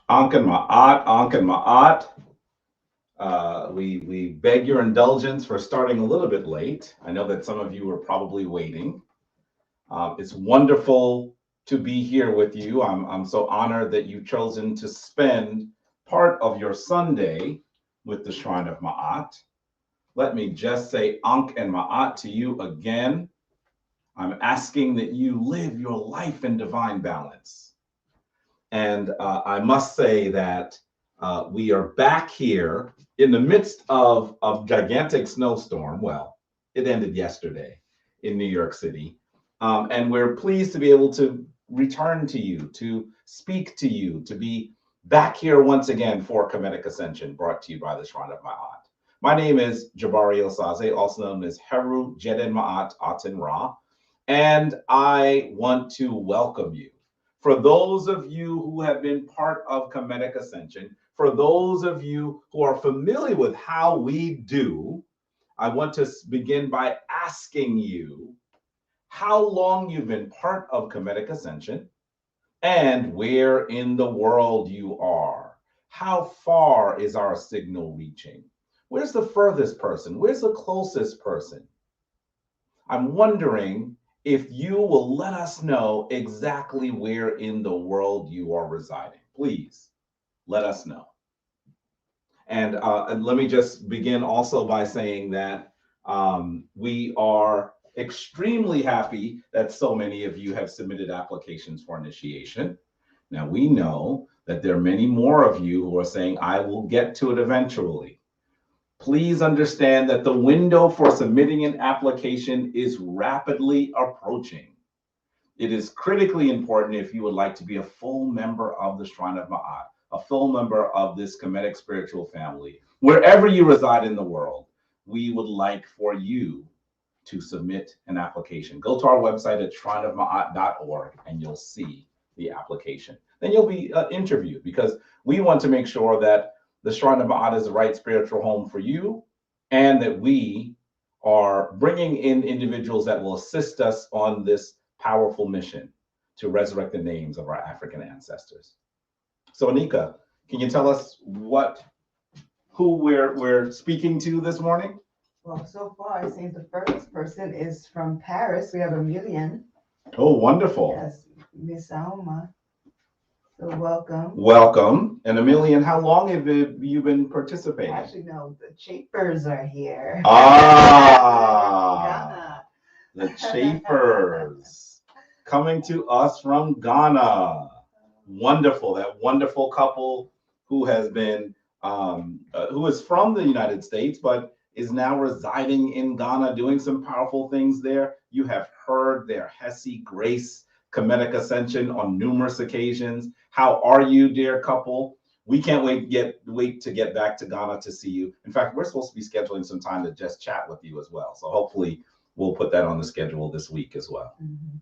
Ankh and Ma'at, Ankh and Ma'at. We beg your indulgence for starting a little bit late. I know that some of you are probably waiting. It's wonderful to be here with you. I'm so honored that you've chosen to spend part of your Sunday with the Shrine of Ma'at. Let me just say Ankh and Ma'at to you again. I'm asking that you live your life in divine balance. And I must say that we are back here in the midst of a gigantic snowstorm. Well, it ended yesterday in New York City. And we're pleased to be able to return to you, to speak to you, to be back here once again for Kemetic Ascension, brought to you by the Shrine of Ma'at. My name is Jabari Osaze, also known as Heru Jeden Ma'at Aten Ra, and I want to welcome you. For those of you who have been part of Kemetic Ascension, for those of you who are familiar with how we do, I want to begin by asking you how long you've been part of Kemetic Ascension and where in the world you are. How far is our signal reaching? Where's the furthest person? Where's the closest person? I'm wondering if you will let us know exactly where in the world you are residing. Please let us know. And let me just begin also by saying that we are extremely happy that so many of you have submitted applications for initiation. Now, we know that there are many more of you who are saying, I will get to it eventually. Please understand that the window for submitting an application is rapidly approaching. It is critically important if you would like to be a full member of the Shrine of Ma'at, a full member of this Kemetic spiritual family. Wherever you reside in the world, we would like for you to submit an application. Go to our website at shrineofma'at.org and you'll see the application. Then you'll be interviewed because we want to make sure that the Shrine of Ma'at is the right spiritual home for you and that we are bringing in individuals that will assist us on this powerful mission to resurrect the names of our African ancestors. So, Anika, can you tell us who we're speaking to this morning? Well, so far, it seems the first person is from Paris. We have a million. Oh, wonderful. Yes, Miss Alma. So welcome. Welcome. And Emilian, how long have you been participating? Actually, no, the Chapers are here. Ah, the Chafers coming to us from Ghana. Wonderful. That wonderful couple who has been, who is from the United States, but is now residing in Ghana, doing some powerful things there. You have heard their Hesi grace, Kemetic Ascension on numerous occasions. How are you, dear couple? We can't wait to get back to Ghana to see you. In fact, we're supposed to be scheduling some time to just chat with you as well. So hopefully we'll put that on the schedule this week as well. Mm-hmm.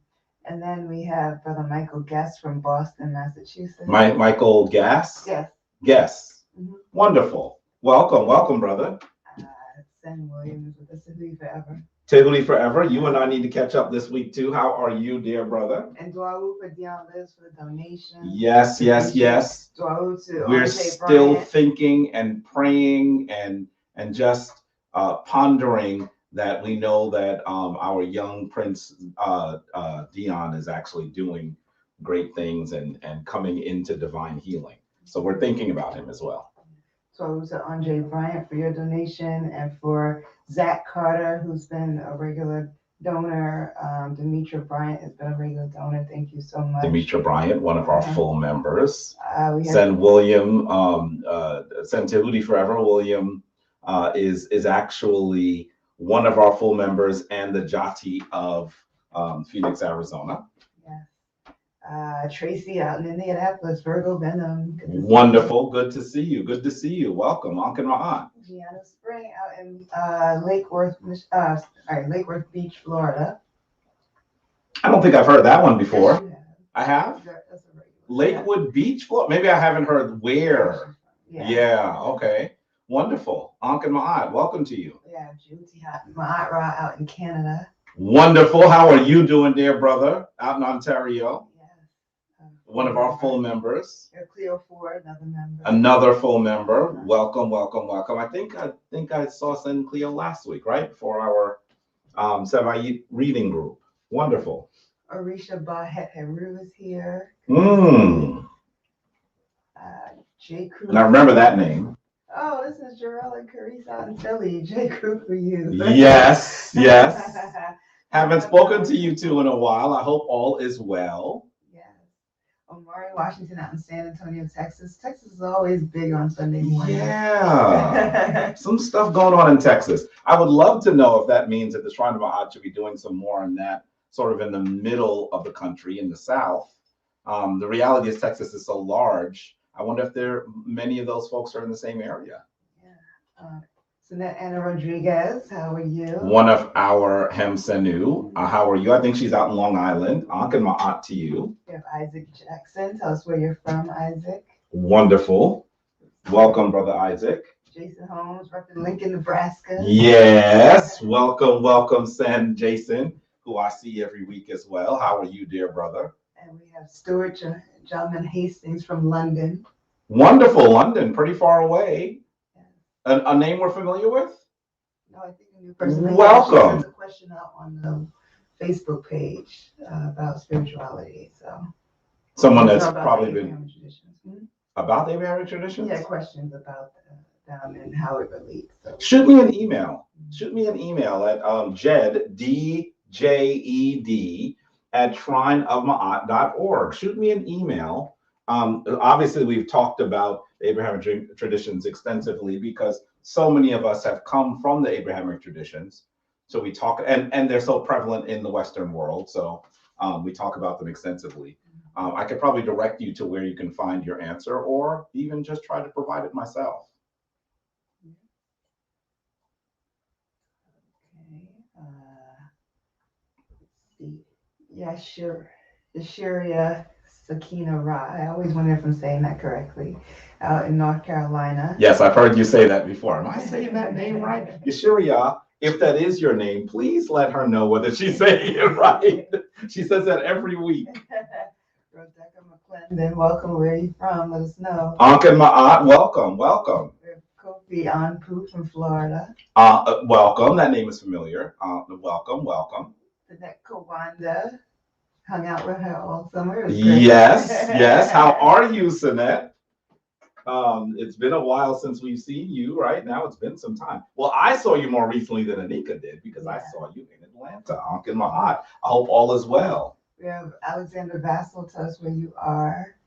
And then we have Brother Michael Guest from Boston, Massachusetts. Michael Gass? Yes. Guess. Mm-hmm. Wonderful. Welcome, brother. Sen Williams with us forever. Tehuli forever. You and I need to catch up this week too. How are you, dear brother? And Dwaru for Dion Lives for the donation. Yes. Dwaru to We're still thinking and praying and just pondering that we know that our young Prince Dion is actually doing great things and coming into divine healing. So we're thinking about him as well. So to Andre Bryant for your donation, and for Zach Carter, who's been a regular donor. Demetra Bryant has been a regular donor. Thank you so much. Demetra Bryant, one of our full members. Send William, send Tehudi Forever. William is actually one of our full members and the Jati of Phoenix, Arizona. Yes. Tracy out in Indianapolis, Virgo Venom. Wonderful. Good to see you. Welcome. Ankh and Ma'at. Gianna Spring out in Lake Worth Beach, Florida. I don't think I've heard that one before. Yes, I have? That's a regular. Lakewood Beach, Florida. Maybe I haven't heard where. Yeah. Okay. Wonderful. Ankh and Ma'at, welcome to you. Yeah, Juti Ma'at Ra out in Canada. Wonderful. How are you doing, dear brother, out in Ontario? One of our full members. Cleo 4, another member. Another full member. Welcome, welcome, welcome. I think I saw Sen Cleo last week, right? For our Savayit reading group. Wonderful. Orisha Bahet Heru is here. J. Crew. And I remember that name. Oh, this is Jarrell and Carice out in Philly. J. Crew for you. Yes, yes. Haven't spoken to you two in a while. I hope all is well. Yes. Omari Washington out in San Antonio, Texas. Texas is always big on Sunday morning. Yeah. Some stuff going on in Texas. I would love to know if that means that the Shrine of Ma'at should be doing some more on that, sort of in the middle of the country, in the South. The reality is Texas is so large. I wonder if many of those folks are in the same area. Yeah. Sinette Anna Rodriguez, how are you? One of our Hemsenu. How are you? I think she's out in Long Island. Ankh and Ma'at to you. We have Isaac Jackson. Tell us where you're from, Isaac. Wonderful. Welcome, Brother Isaac. Jason Holmes, repping Lincoln, Nebraska. Yes. Welcome, welcome, Sen Jason, who I see every week as well. How are you, dear brother? And we have Stuart John Hastings from London. Wonderful. London, pretty far away. A name we're familiar with? No, I think a new person. Welcome. There's a question out on the Facebook page about spirituality. So someone that's probably been about the Abrahamic traditions? Yeah, questions about them and how it relates. So. Shoot me an email. Shoot me an email at Jed, D-J-E-D, at shrineofma'at.org. Shoot me an email. Obviously, we've talked about the Abrahamic traditions extensively because so many of us have come from the Abrahamic traditions. So we talk, and they're so prevalent in the Western world. So we talk about them extensively. I could probably direct you to where you can find your answer, or even just try to provide it myself. Okay. Let's see. Yeah, sure. Yashiria Sakina Ra. I always wonder if I'm saying that correctly. Out in North Carolina. Yes, I've heard you say that before. Am I saying that name right? Yashiria, if that is your name, please let her know whether she's saying it right. She says that every week. Rebecca McClendon, welcome. Where are you from? Let us know. Ankh and Ma'at, welcome, welcome. We have Kofi Anpu from Florida. Welcome. That name is familiar. Welcome, welcome. Sinette Kawanda. Hung out with her all summer. Yes, yes. How are you, Sinette? It's been a while since we've seen you, right? Now it's been some time. Well, I saw you more recently than Anika did because I saw you in Atlanta. Ankh and Ma'at. I hope all is well. We have Alexander Vassal. Tell us where you are.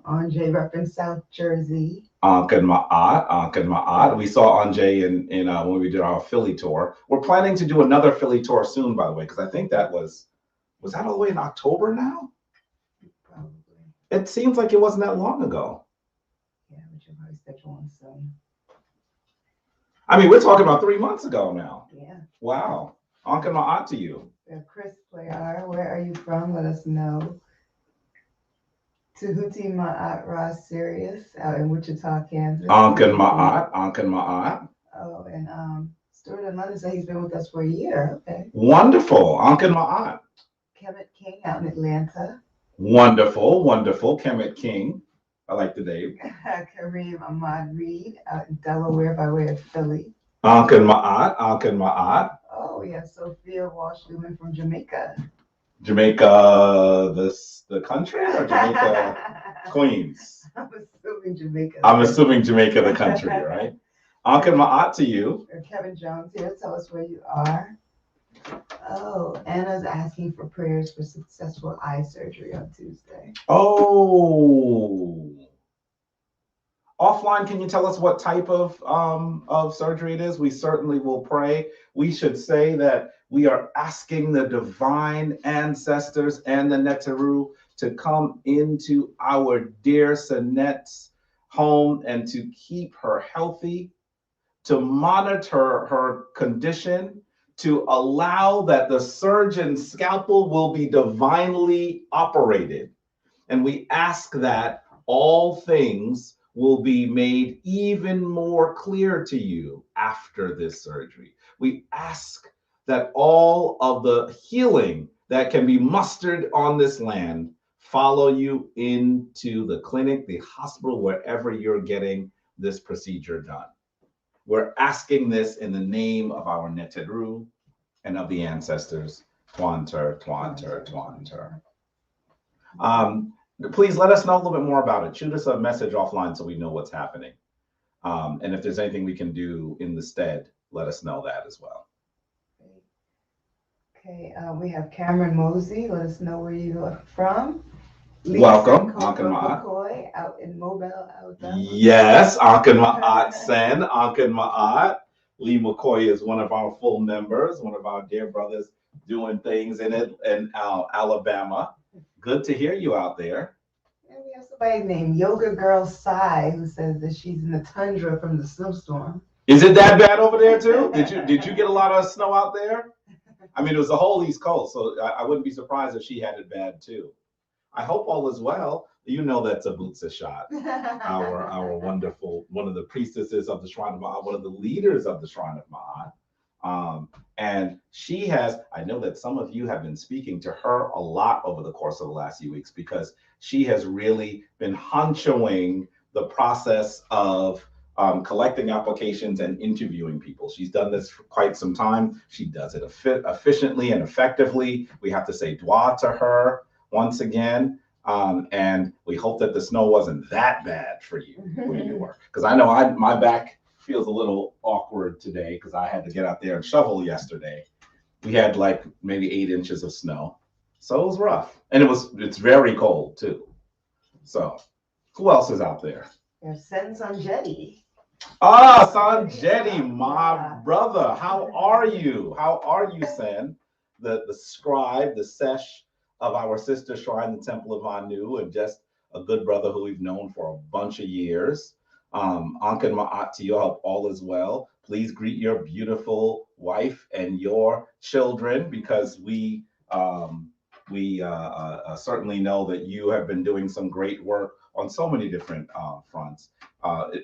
Anjay rep in South Jersey. Ankh and Ma'at, Ankh and Ma'at. We saw Anjay in when we did our Philly tour. We're planning to do another Philly tour soon, by the way, because I think that was that all the way in October now? Probably. It seems like it wasn't that long ago. Yeah, we should probably schedule one soon. I mean, we're talking about 3 months ago now. Yeah. Wow. Ankh and Ma'at to you. We have Chris Playar. Where are you from? Let us know. Tahuti Ma'at Ra Sirius out in Wichita, Kansas. Ankh and Ma'at, Ankh and Ma'at. Oh, and Stuart in London said he's been with us for a year. Okay. Wonderful. Ankh and Ma'at. Kemet King out in Atlanta. Wonderful, wonderful. Kemet King. I like the name. Kareem Ahmad Reed out in Delaware by way of Philly. Ankh and Ma'at, Ankh and Ma'at. Oh, yeah. Sophia Walsh Newman from Jamaica. Jamaica, the country, or Jamaica, Queens? I'm assuming Jamaica. I'm assuming Jamaica, the country, right? Ankh and Ma'at to you. Kevin Jones here. Tell us where you are. Oh, Anna's asking for prayers for successful eye surgery on Tuesday. Oh. Offline, can you tell us what type of surgery it is? We certainly will pray. We should say that we are asking the divine ancestors and the Neteru to come into our dear Sinette's home and to keep her healthy, to monitor her condition, to allow that the surgeon's scalpel will be divinely operated. And we ask that all things will be made even more clear to you after this surgery. We ask that all of the healing that can be mustered on this land follow you into the clinic, the hospital, wherever you're getting this procedure done. We're asking this in the name of our Neteru and of the ancestors. Twanter, Twanter, Twanter. Please let us know a little bit more about it. Shoot us a message offline so we know what's happening. And if there's anything we can do in the stead, let us know that as well. Okay, we have Cameron Mosey. Let us know where you are from. Welcome, Uncle Ma'at. McCoy out in Mobile, Alabama. Yes, Uncle Ma'at Sen, Uncle Ma'at. Lee McCoy is one of our full members, one of our dear brothers doing things in Alabama. Good to hear you out there. And we have somebody named Yoga Girl Sai who says that she's in the tundra from the snowstorm. Is it that bad over there too? Did you get a lot of snow out there? I mean, it was the whole East Coast, so I wouldn't be surprised if she had it bad too. I hope all is well. You know that's Abutsa Shot, our wonderful, one of the priestesses of the Shrine of Ma'at, one of the leaders of the Shrine of Ma'at. And she has, I know that some of you have been speaking to her a lot over the course of the last few weeks because she has really been honchoing the process of collecting applications and interviewing people. She's done this for quite some time. She does it efficiently and effectively. We have to say dua to her once again. And we hope that the snow wasn't that bad for you where you were. Because I know my back feels a little awkward today because I had to get out there and shovel yesterday. We had like maybe 8 inches of snow. So it was rough. And it's very cold too. So who else is out there? There's Sen Sanjeti. Ah, Sanjeti, my brother. How are you? How are you, Sen? The scribe, the sesh of our sister shrine, the Temple of Anu, and just a good brother who we've known for a bunch of years. Ankan Ma'at to your help, all is well. Please greet your beautiful wife and your children because we certainly know that you have been doing some great work on so many different fronts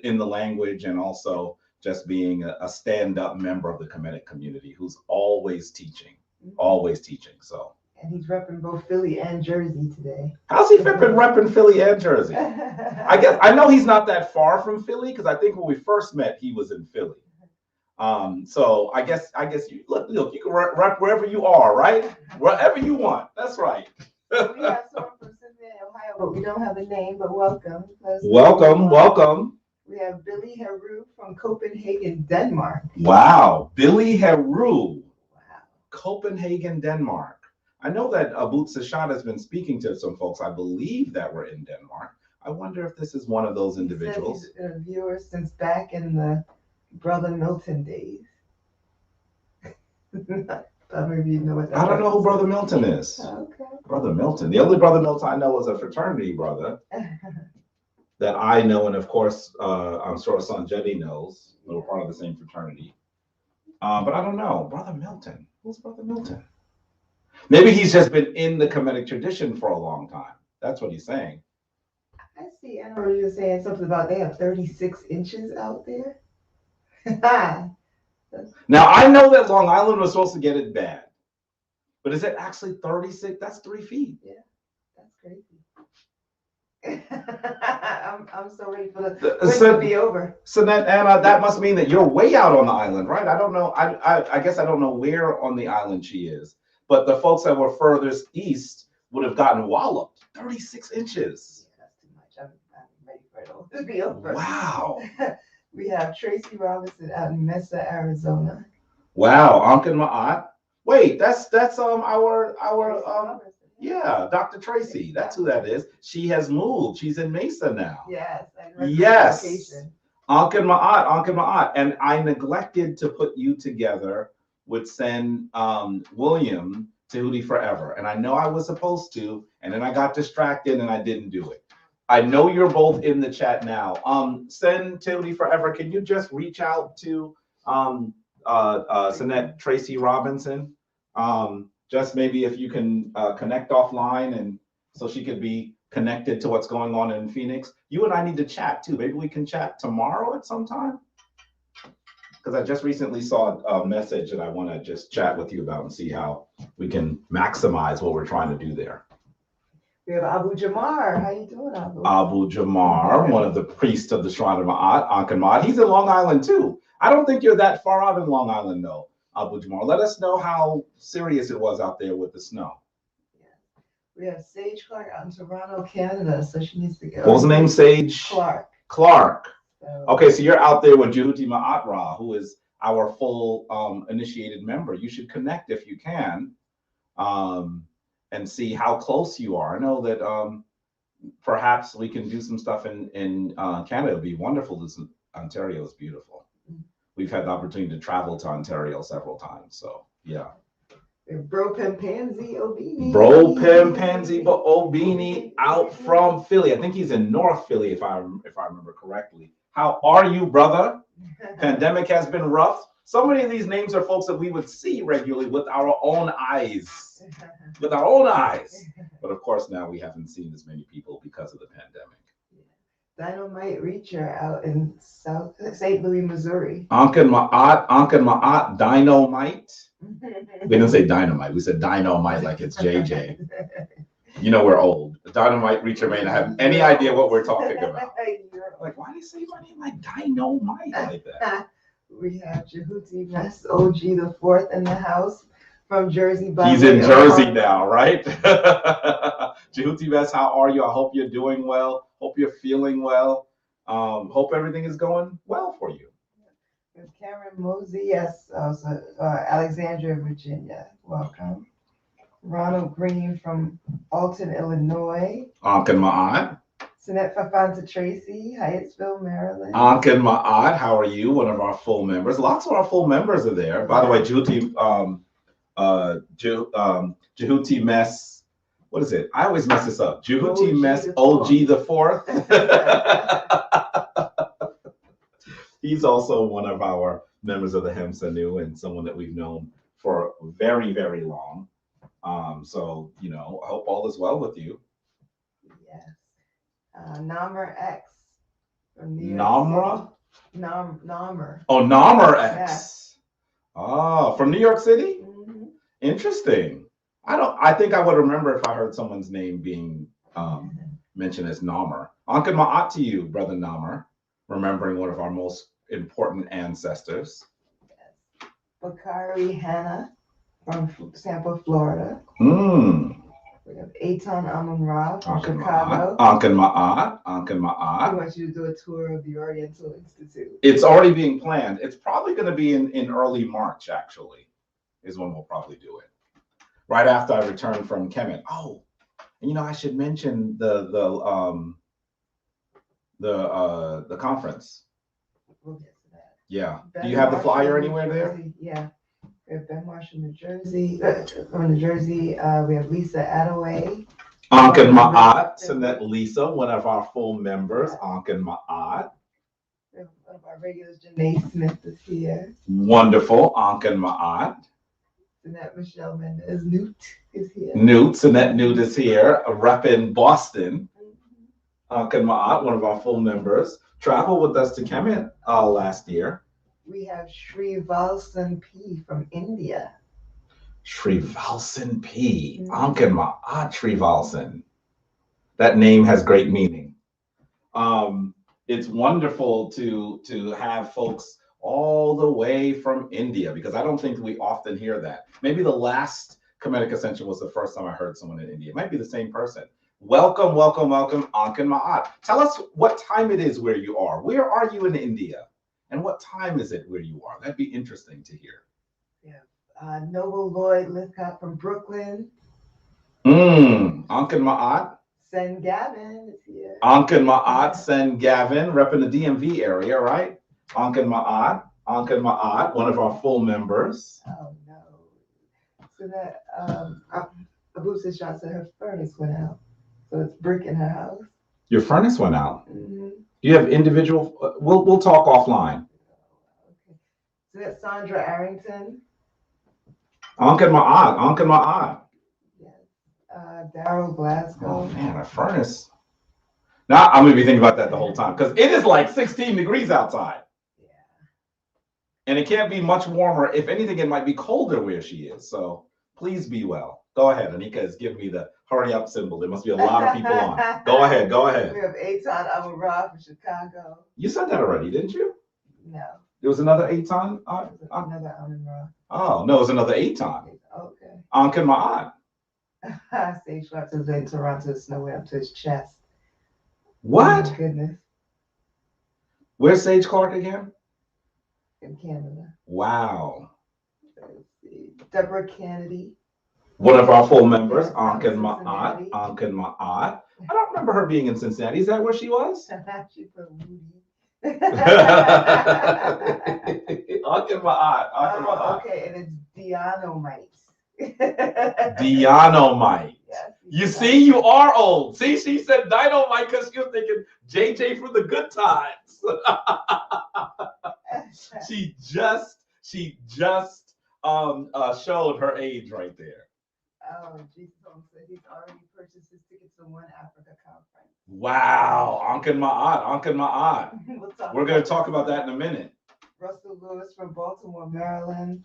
in the language and also just being a stand-up member of the Kemetic community who's always teaching. So. And he's repping both Philly and Jersey today. How's he repping Philly and Jersey? I know he's not that far from Philly because I think when we first met, he was in Philly. So I guess you look, you can rep wherever you are, right? Wherever you want. That's right. We have someone from Cincinnati, Ohio, but we don't have a name, but welcome. Welcome. We have Billy Heru from Copenhagen, Denmark. Wow, Billy Heru. Wow. Copenhagen, Denmark. I know that Abutsa Shad has been speaking to some folks, I believe, that were in Denmark. I wonder if this is one of those individuals. He's been a viewer since back in the Brother Milton days. I don't know if you know what that I don't know who Brother Milton is. Okay. Brother Milton. The only Brother Milton I know is a fraternity brother that I know, and of course, I'm sure Sanjeti knows. We're part of the same fraternity. But I don't know. Brother Milton. Who's Brother Milton? Maybe he's just been in the Kemetic tradition for a long time. That's what he's saying. I see. I know you were saying something about they have 36 inches out there. Now, I know that Long Island was supposed to get it bad. But is it actually 36? That's 3 feet. Yeah, that's crazy. I'm so ready for the winter to be over. So that must mean that you're way out on the island, right? I don't know. I guess I don't know where on the island she is. But the folks that were furthest east would have gotten walloped. 36 inches. Yeah, that's too much. I'm ready for it all to be over. Wow. We have Tracy Robinson out in Mesa, Arizona. Wow, Ankan Ma'at. Wait, that's our yeah, Dr. Tracy. That's who that is. She has moved. She's in Mesa now. Yes. Yes. Ankan Ma'at. And I neglected to put you together with Sen William Tahuti Forever. And I know I was supposed to, and then I got distracted and I didn't do it. I know you're both in the chat now. Sen Tahuti Forever, can you just reach out to Senette Tracy Robinson? Just maybe if you can connect offline and so she could be connected to what's going on in Phoenix. You and I need to chat too. Maybe we can chat tomorrow at some time. Because I just recently saw a message that I want to just chat with you about and see how we can maximize what we're trying to do there. We have Abu Jamar. How you doing, Abu? Abu Jamar, one of the priests of the Shrine of Ma'at, Ankh and Ma'at. He's in Long Island too. I don't think you're that far out in Long Island though, Abu Jamar. Let us know how serious it was out there with the snow. We have Sage Clark out in Toronto, Canada, so she needs to go. What was the name? Sage? Clark. Clark. So, okay, so you're out there with Jehuti Ma'at Ra, who is our full initiated member. You should connect if you can and see how close you are. I know that perhaps we can do some stuff in Canada. It'd be wonderful. Ontario is beautiful. We've had the opportunity to travel to Ontario several times. So, yeah. Bro Pimpanzi Obini. Bro Pimpanzi Obini out from Philly. I think he's in North Philly, if I remember correctly. How are you, brother? Pandemic has been rough. So many of these names are folks that we would see regularly with our own eyes. With our own eyes. But of course, now we haven't seen as many people because of the pandemic. Dynamite Reacher out in St. Louis, Missouri. Ankh and Ma'at, Dynamite. We didn't say dynamite. We said dynamite like it's JJ. You know we're old. The Dynamite Reacher may not have any idea what we're talking about. Like, why do you say my name like dynamite like that? We have Jehuti Mess OG the fourth in the house from Jersey. He's in Jersey now, right? Jehuti Mess, how are you? I hope you're doing well. Hope you're feeling well. Hope everything is going well for you. There's Cameron Mosey, yes, also Alexandria, Virginia. Welcome. Ronald Green from Alton, Illinois. Ankh and Ma'at. Sinette Fafanta Tracy, Hyattsville, Maryland. Ankh and Ma'at, how are you? One of our full members. Lots of our full members are there. By the way, Jehuti Mess, what is it? I always mess this up. Jehuti Mess OG the fourth. He's also one of our members of the Hemsanu and someone that we've known for very, very long. So, you know, I hope all is well with you. Yes. Namer X from New York Namra? Namer. Oh, Namer X. Oh, from New York City? Mm-hmm. Interesting. I think I would remember if I heard someone's name being mentioned as Namer. Ankh and Ma'at to you, brother Namer, remembering one of our most important ancestors. Yes. Bakari Hannah from Tampa, Florida. We have Eitan Amun-Ra from Chicago. Ankh and Ma'at. Ankh and Ma'at. We want you to do a tour of the Oriental Institute. It's already being planned. It's probably going to be in early March, actually, is when we'll probably do it. Right after I return from Kemet. Oh, and you know, I should mention the conference. We'll get to that. Yeah. Ben Do you have the Marshall, flyer New anywhere there? Jersey. Yeah. We have Ben Marshall, New Jersey. From New Jersey, we have Lisa Attaway. Ankh and Ma'at. So that Lisa, one of our full members. Ankh and Ma'at. One of our regulars, Janae Smith, is here. Wonderful. Ankh and Ma'at. Sinette Michelle Mendez. Newt is here. Sinette Newt is here. A rep in Boston. Ankh and Ma'at, one of our full members. Traveled with us to Kemet last year. We have Shri Valsan P from India. Shri Valsan P. Ankh and Ma'at Shri Valsan. That name has great meaning. It's wonderful to have folks all the way from India, because I don't think we often hear that. Maybe the last Kemetic Ascension was the first time I heard someone in India. It might be the same person. Welcome, welcome, welcome, Ankh and Ma'at. Tell us what time it is where you are. Where are you in India? And what time is it where you are? That'd be interesting to hear. Yeah. Noble Lloyd Lithcott from Brooklyn. Ankh and Ma'at. Sen Gavin is here. Ankh and Ma'at, Sen Gavin, repping the DMV area, right? Ankh and Ma'at. Ankh and Ma'at, one of our full members. Oh, no. So that Abu Sisha said her furnace went out. So it's brick in her house. Your furnace went out. Mm-hmm. You have individual. We'll talk offline. Okay. So that's Sandra Arrington. Ankh and Ma'at. Ankh and Ma'at. Yes. Daryl Glasgow. Oh man, a furnace. Now I'm gonna be thinking about that the whole time, because it is like 16 degrees outside. Yeah. And it can't be much warmer. If anything, it might be colder where she is. So please be well. Go ahead. Anika is giving me the hurry up symbol. There must be a lot of people on. Go ahead. Go ahead. We have Eitan Amara from Chicago. You said that already, didn't you? No. There was another Eitan? Another Amara. Oh, no, it was another Eitan. Okay. Ankin Ma'at. Sage Schwartz is in Toronto, snow went up to his chest. What? Oh, my goodness. Where's Sage Clark again? In Canada. Wow. Let's see. Deborah Kennedy. One of our full members, Ankin Cincinnati. Ma'at. Ankin Ma'at. I don't remember her being in Cincinnati. Is that where she was? She put Rudy. Ankin Ma'at. Ankin Ma'at. Okay, and it's Dianomite. Dynamite. Yes, You see, you are old. See, she said dynamite because she was thinking JJ from the good times. she just showed her age right there. Oh, Jesus said he's already purchased his tickets to One Africa Conference. Wow, Ankin Ma'at, Ankin Ma'at. We're going to talk about that in a minute. Russell Lewis from Baltimore, Maryland.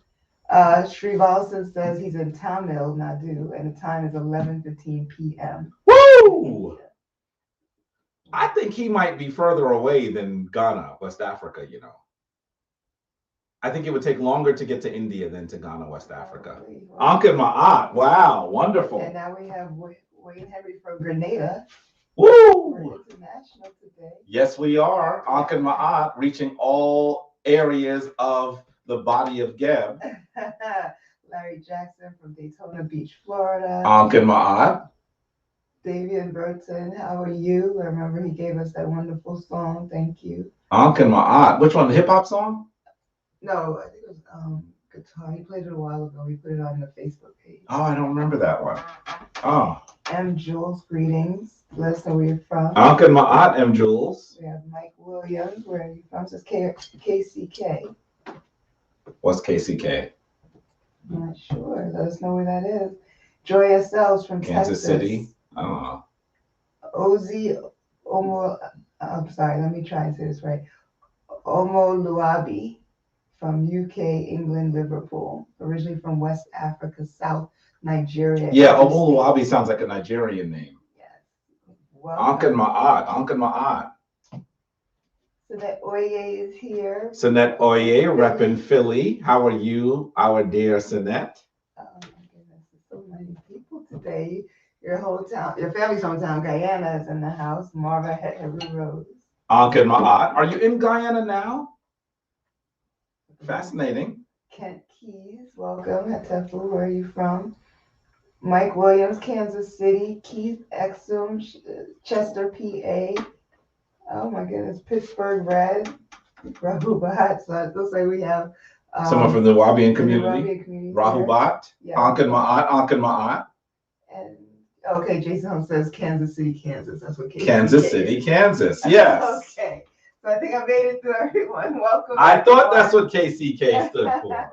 Sri Valson says he's in Tamil Nadu, and the time is 11:15 p.m. Woo! I think he might be further away than Ghana, West Africa, you know. I think it would take longer to get to India than to Ghana, West Africa. Ankin Ma'at, wow, wonderful. And now we have Wayne Henry from Grenada. Woo! We're international today. Yes, we are. Ankin Ma'at, reaching all areas of the body of Geb. Larry Jackson from Daytona Beach, Florida. Ankin Ma'at. Davian Burton, how are you? I remember he gave us that wonderful song. Thank you. Ankin Ma'at. Which one? The hip hop song? No, I think it was guitar. He played it a while ago. He put it on the Facebook page. Oh, I don't remember that one. Oh. M. Jules, greetings. Let us know where you're from. Ankin Ma'at, M. Jules. We have Mike Williams. Where are you from? It says KCK. What's KCK? I'm not sure. Let us know where that is. Joy Estel's from Kansas Texas. City. I don't know. Ozzy Omo. I'm sorry. Let me try and say this right. Omoluabi from UK, England, Liverpool. Originally from West Africa, South Nigeria. Yeah, Omoluabi sounds like a Nigerian name. Yes. Ankin Ma'at. Ankin Ma'at. Sinette Oye is here. Sinette Oye, repping Philly. How are you, our dear Sinette? Oh my goodness, there's so many people today. Your whole town, your family's hometown, Guyana, is in the house. Marva Heru Rose. Ankin Ma'at. Are you in Guyana now? Fascinating. Kent Keys, welcome. Hatefu, where are you from? Mike Williams, Kansas City. Keith Exum, Chester, PA. Oh my goodness, Pittsburgh Red. Rahubat. So it looks like we have someone from the Wabian community. Wabian community. Rahubat. Yeah. Ankin Ma'at. Ankin Ma'at. And okay, Jason says Kansas City, Kansas. That's what Kansas City, Kansas. Yes. Okay. So I think I made it through everyone. Welcome. I thought that's what KCK stood for.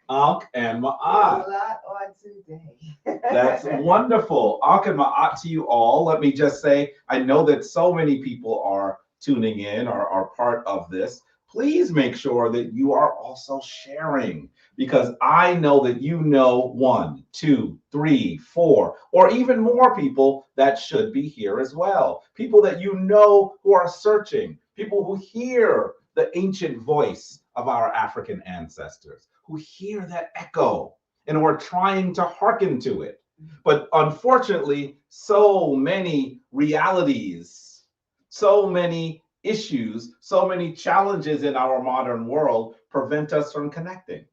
Ankh and Ma'at. A lot on today. That's wonderful. Ankh and Ma'at to you all. Let me just say, I know that so many people are tuning in or are part of this. Please make sure that you are also sharing, because I know that you know 1, 2, 3, 4, or even more people that should be here as well. People that you know who are searching, people who hear the ancient voice of our African ancestors, who hear that echo and who are trying to hearken to it. But unfortunately, so many realities, so many issues, so many challenges in our modern world prevent us from connecting.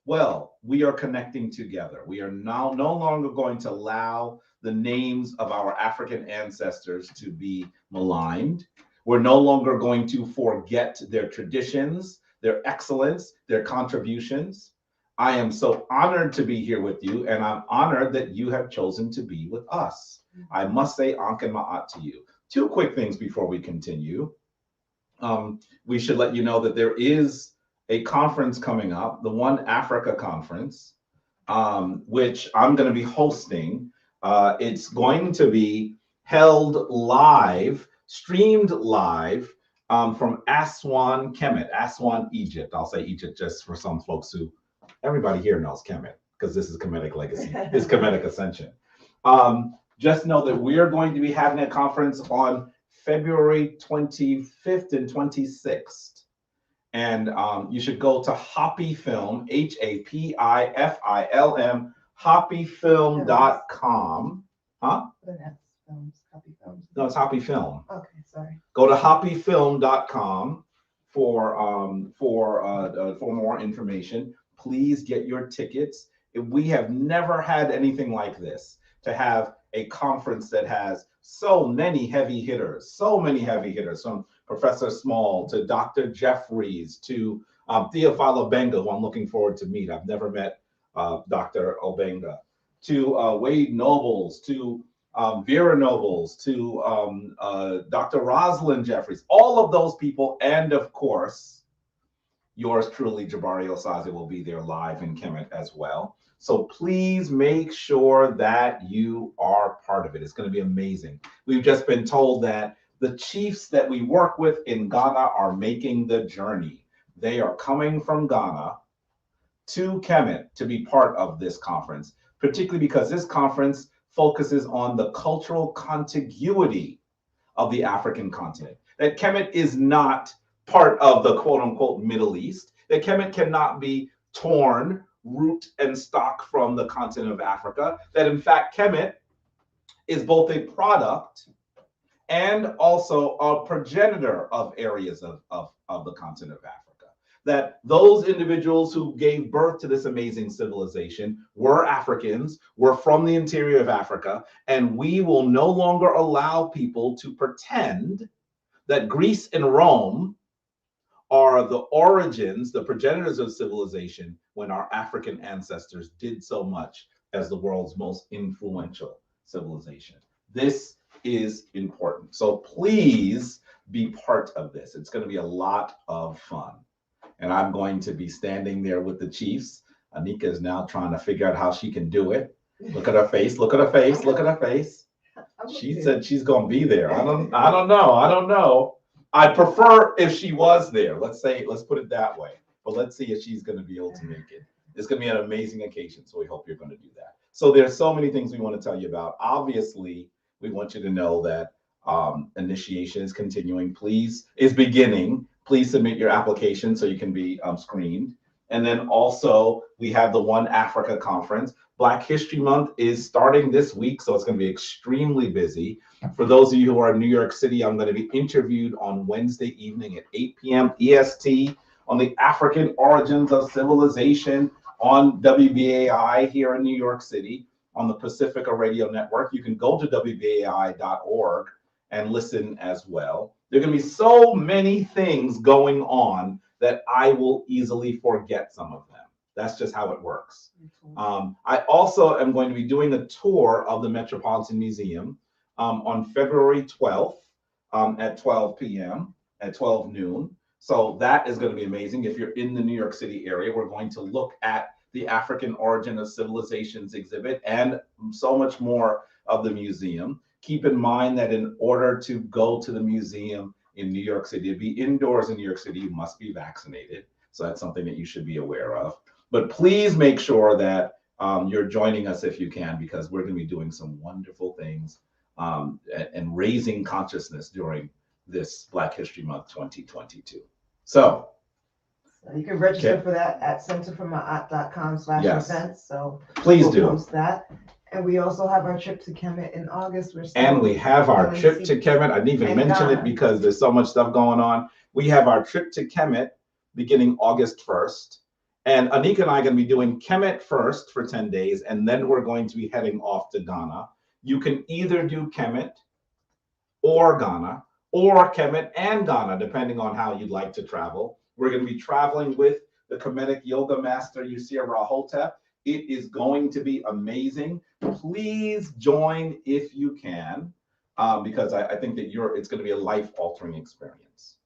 Well, we are connecting together. We are now no longer going to allow the names of our African ancestors to be maligned. We're no longer going to forget their traditions, their excellence, their contributions. I am so honored to be here with you, and I'm honored that you have chosen to be with us. I must say Ankh and Ma'at to you. 2 quick things before we continue. We should let you know that there is a conference coming up, the One Africa Conference, which I'm going to be hosting. It's going to be held live, streamed live from Aswan, Kemet, Aswan, Egypt. I'll say Egypt just for some folks who, everybody here knows Kemet. because this is Kemetic Legacy. It's Kemetic Ascension. Just know that we are going to be having a conference on February 25th and 26th. And you should go to Hoppy Film, HAPIFILM, hoppyfilm.com. Huh? No, it's Hoppy Film. Okay, sorry. Go to hoppyfilm.com for more information. Please get your tickets. We have never had anything like this, to have a conference that has so many heavy hitters, from Professor Small to Dr. Jeffries to Theophilo Benga, who I'm looking forward to meet. I've never met Dr. Obenga, to Wade Nobles, to Vera Nobles, to Dr. Rosalind Jeffries, all of those people, and of course, yours truly, Jabari Osaze, will be there live in Kemet as well. So please make sure that you are part of it. It's going to be amazing. We've just been told that the chiefs that we work with in Ghana are making the journey. They are coming from Ghana to Kemet to be part of this conference, particularly because this conference focuses on the cultural contiguity of the African continent. That Kemet is not part of the quote unquote Middle East, that Kemet cannot be torn root and stock from the continent of Africa, that in fact Kemet is both a product and also a progenitor of areas of the continent of Africa. That those individuals who gave birth to this amazing civilization were Africans, were from the interior of Africa, and we will no longer allow people to pretend that Greece and Rome are the origins, the progenitors of civilization, when our African ancestors did so much as the world's most influential civilization. This is important. So please be part of this. It's going to be a lot of fun. And I'm going to be standing there with the chiefs. Anika is now trying to figure out how she can do it. Look at her face, look at her face, look at her face. She said she's going to be there. I don't know. I prefer if she was there. Let's put it that way. But let's see if she's going to be able to make it. It's going to be an amazing occasion. So we hope you're going to do that. So there's so many things we want to tell you about. Obviously, we want you to know that initiation is continuing. Is beginning. Please submit your application so you can be screened. And then also we have the One Africa Conference. Black History Month is starting this week, so it's going to be extremely busy. For those of you who are in New York City, I'm going to be interviewed on Wednesday evening at 8 p.m. EST on the African origins of civilization on WBAI here in New York City on the Pacifica Radio Network. You can go to WBAI.org and listen as well. There are going to be so many things going on that I will easily forget some of them. That's just how it works. I also am going to be doing a tour of the Metropolitan Museum on February 12th at 12 p.m. at 12 noon. So that is going to be amazing. If you're in the New York City area, we're going to look at the African Origin of Civilizations exhibit and so much more of the museum. Keep in mind that in order to go to the museum in New York City, to be indoors in New York City, you must be vaccinated. So that's something that you should be aware of. But please make sure that you're joining us if you can, because we're going to be doing some wonderful things and raising consciousness during this Black History Month 2022. So you can register for that at centerformyaunt.com/events. So please we'll post that. And we also have our trip to Kemet in August. And we have our trip to Kemet. I didn't even mention it because there's so much stuff going on. We have our trip to Kemet beginning August 1st. And Anika and I are going to be doing Kemet first for 10 days, and then we're going to be heading off to Ghana. You can either do Kemet or Ghana, or Kemet and Ghana, depending on how you'd like to travel. We're going to be traveling with the Kemetic yoga master, Yusir Rahotep. It is going to be amazing. Please join if you can, because I think that it's going to be a life-altering experience.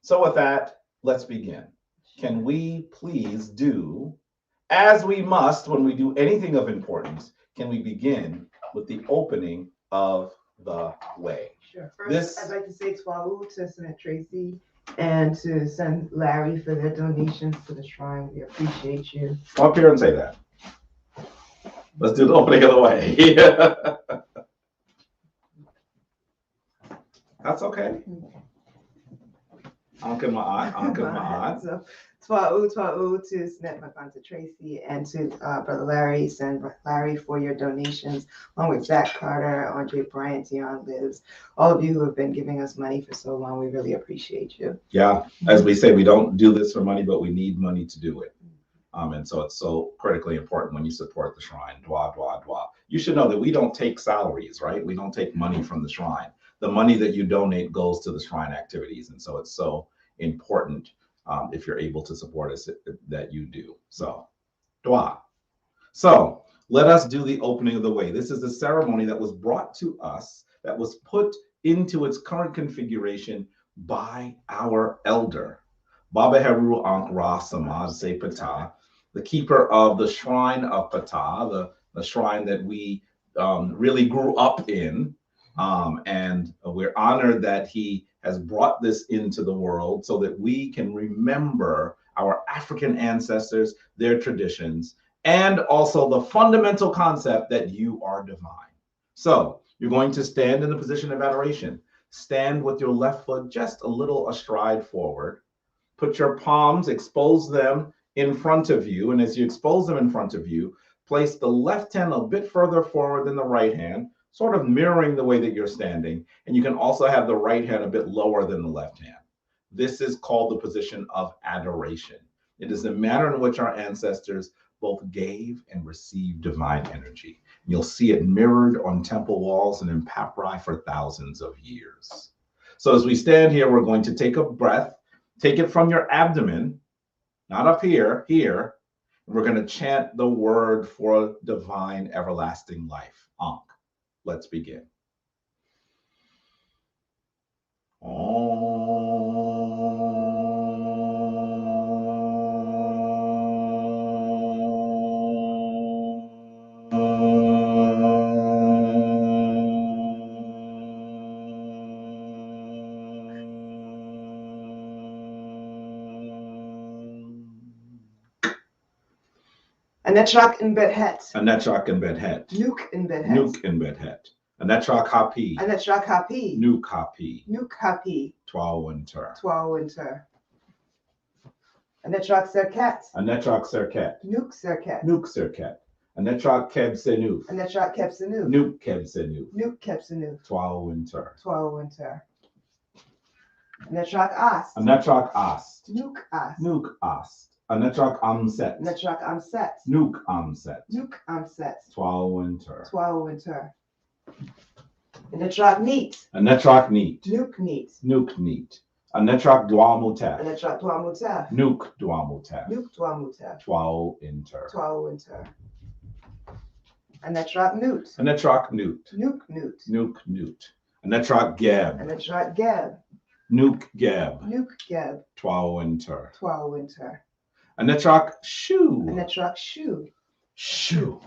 So with that, let's begin. Can we please do, as we must when we do anything of importance, can we begin with the opening of the way? Sure. First, I'd like to say Twalu to Senator Tracy and to send Larry for their donations to the shrine. We appreciate you. Come up here and say that. Let's do the opening of the way. That's okay. Ankin Ma'at. So, Twa'u to Snap to Tracy and to Brother Larry. Send Larry for your donations, along with Zach Carter, Andre Bryant, Dion Liz, all of you who have been giving us money for so long. We really appreciate you. Yeah, as we say, we don't do this for money, but we need money to do it. And so it's so critically important when you support the shrine. Dwa, dwa, dwa. You should know that we don't take salaries, right? We don't take money from the shrine. The money that you donate goes to the shrine activities. And so it's so important if you're able to support us that you do. So, dwa. So let us do the opening of the way. This is the ceremony that was brought to us, that was put into its current configuration by our elder, Baba Heru Ankh Ra Samad Se Ptah, the keeper of the shrine of Ptah, the shrine that we really grew up in. And we're honored that he has brought this into the world so that we can remember our African ancestors, their traditions, and also the fundamental concept that you are divine. So you're going to stand in the position of adoration. Stand with your left foot just a little astride forward. Put your palms, expose them in front of you. And as you expose them in front of you, place the left hand a bit further forward than the right hand, sort of mirroring the way that you're standing. And you can also have the right hand a bit lower than the left hand. This is called the position of adoration. It is the manner in which our ancestors both gave and received divine energy. You'll see it mirrored on temple walls and in papyri for thousands of years. So as we stand here, we're going to take a breath, take it from your abdomen, not up here, here. And we're going to chant the word for divine everlasting life, Ankh. Let's begin. Anetrak in Bedhet. Anetrak in Bedhet. Nuke in Bedhet. Nuke in Bedhet. Anetrak Hapi. Anetrak Hapi. Nuke Hapi. Nuke Hapi. Twa Winter. Twa Winter. Anetrak Serket. Anetrak Serket. Nuke Serket. Nuke Serket. Anetrak Keb Senuf. Anetrak Keb Senuf. Nuke Keb Senuf. Nuke Keb Senuf. Twa Winter. Twa Winter. Anetrak Ast. Anetrak Ast. Nuke Ast. Nuke Ast. Anetrak Amset. Anetrak Amset. Nuke Amset. Nuke Amset. Twa Winter. Twa Winter. Anetrak Neat. Anetrak Neat. Nuke Neat. Nuke Neat. Anetrak Dwamutef. Anetrak Dwamutef. Nuke Dwamutef. Nuke Dwamutef. Twa Inter. Twa Winter. Anetrak Newt. Anetrak Newt. Nuke Newt. Nuke Newt. Anetrak Geb. Anetrak Geb. Nuke Geb. Nuke Geb. Twa Winter. Twa Winter. Anetrak Shu. Anetrak Shu. Shu.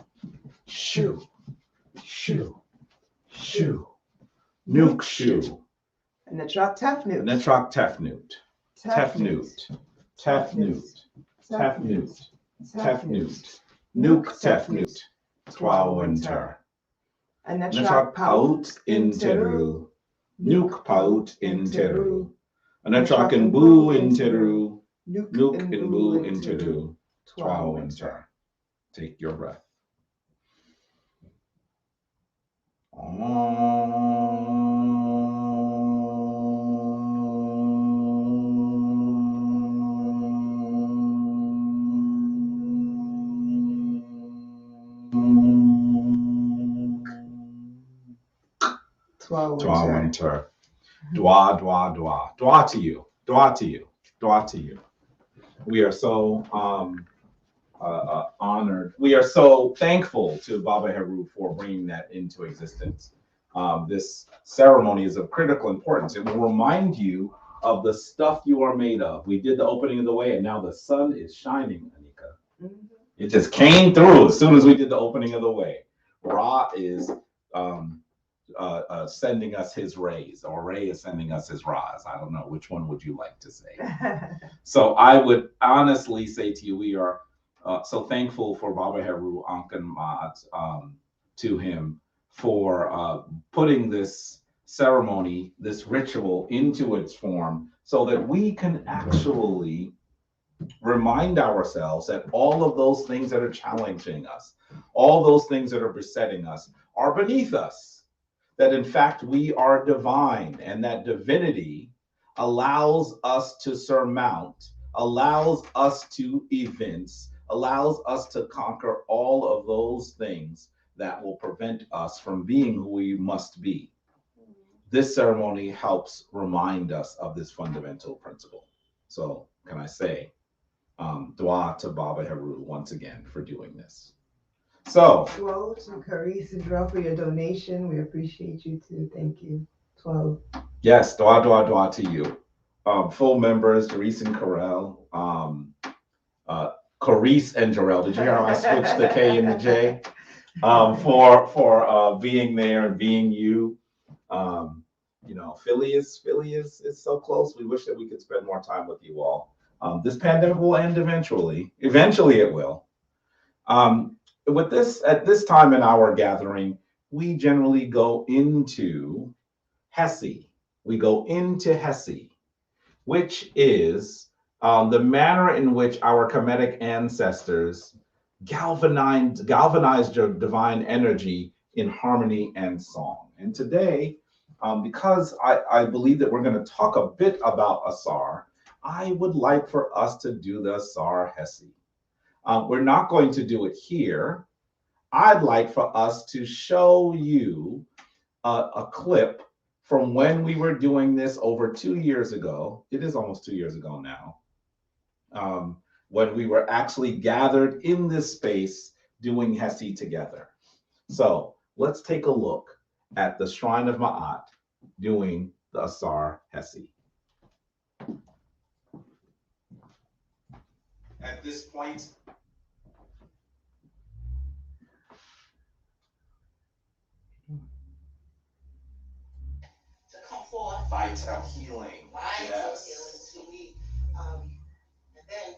Shu. Shu. Shu. Nuke Shu. Anetrak Tefnut. Anetrak Tefnut. Tefnut. Tefnut. Tefnut. Tefnut. Nuke Tefnut. Twa Winter. Anetrak Paut in Teru. Nuke Paut in Teru. Anetrak and Boo in Teru. Nuke and Boo in Teru. Twa Winter. Take your breath. Twa Winter. Dwa, dwa, dwa. Dwa to you. Dwa to you. Dwa to you. We are so honored. We are so thankful to Baba Heru for bringing that into existence. This ceremony is of critical importance. It will remind you of the stuff you are made of. We did the opening of the way, and now the sun is shining, Anika. It just came through as soon as we did the opening of the way. Ra is sending us his rays, or Ray is sending us his Ra's. I don't know. Which one would you like to say? So I would honestly say to you, we are So thankful for Baba Heru Ankanmat, to him for putting this ceremony, this ritual into its form so that we can actually remind ourselves that all of those things that are challenging us, all those things that are besetting us, are beneath us. That in fact we are divine, and that divinity allows us to surmount, allows us to evince, allows us to conquer all of those things that will prevent us from being who we must be. This ceremony helps remind us of this fundamental principle. So, can I say, dua to Baba Heru once again for doing this. So, 12 to Carice and Darrell for your donation. We appreciate you too. Thank you. 12. yes, dua to you. Full members, Carice and Carell, Carice and Jarrell. Did you hear how I switched the K and the J? For being there and being you. Philly is so close. We wish that we could spend more time with you all. This pandemic will end eventually. Eventually, it will. With this, at this time in our gathering, we generally go into Hesi. We go into Hesi, which is the manner in which our Kemetic ancestors galvanized divine energy in harmony and song. And today, because I believe that we're going to talk a bit about Asar, I would like for us to do the Asar Hesi. We're not going to do it here. I'd like for us to show you a clip from when we were doing this over 2 years ago. It is almost 2 years ago now. When we were actually gathered in this space doing Hesi together. So let's take a look at the Shrine of Ma'at doing the Asar Hesi. At this point, to come forth, vital healing. Yes. Healing. And then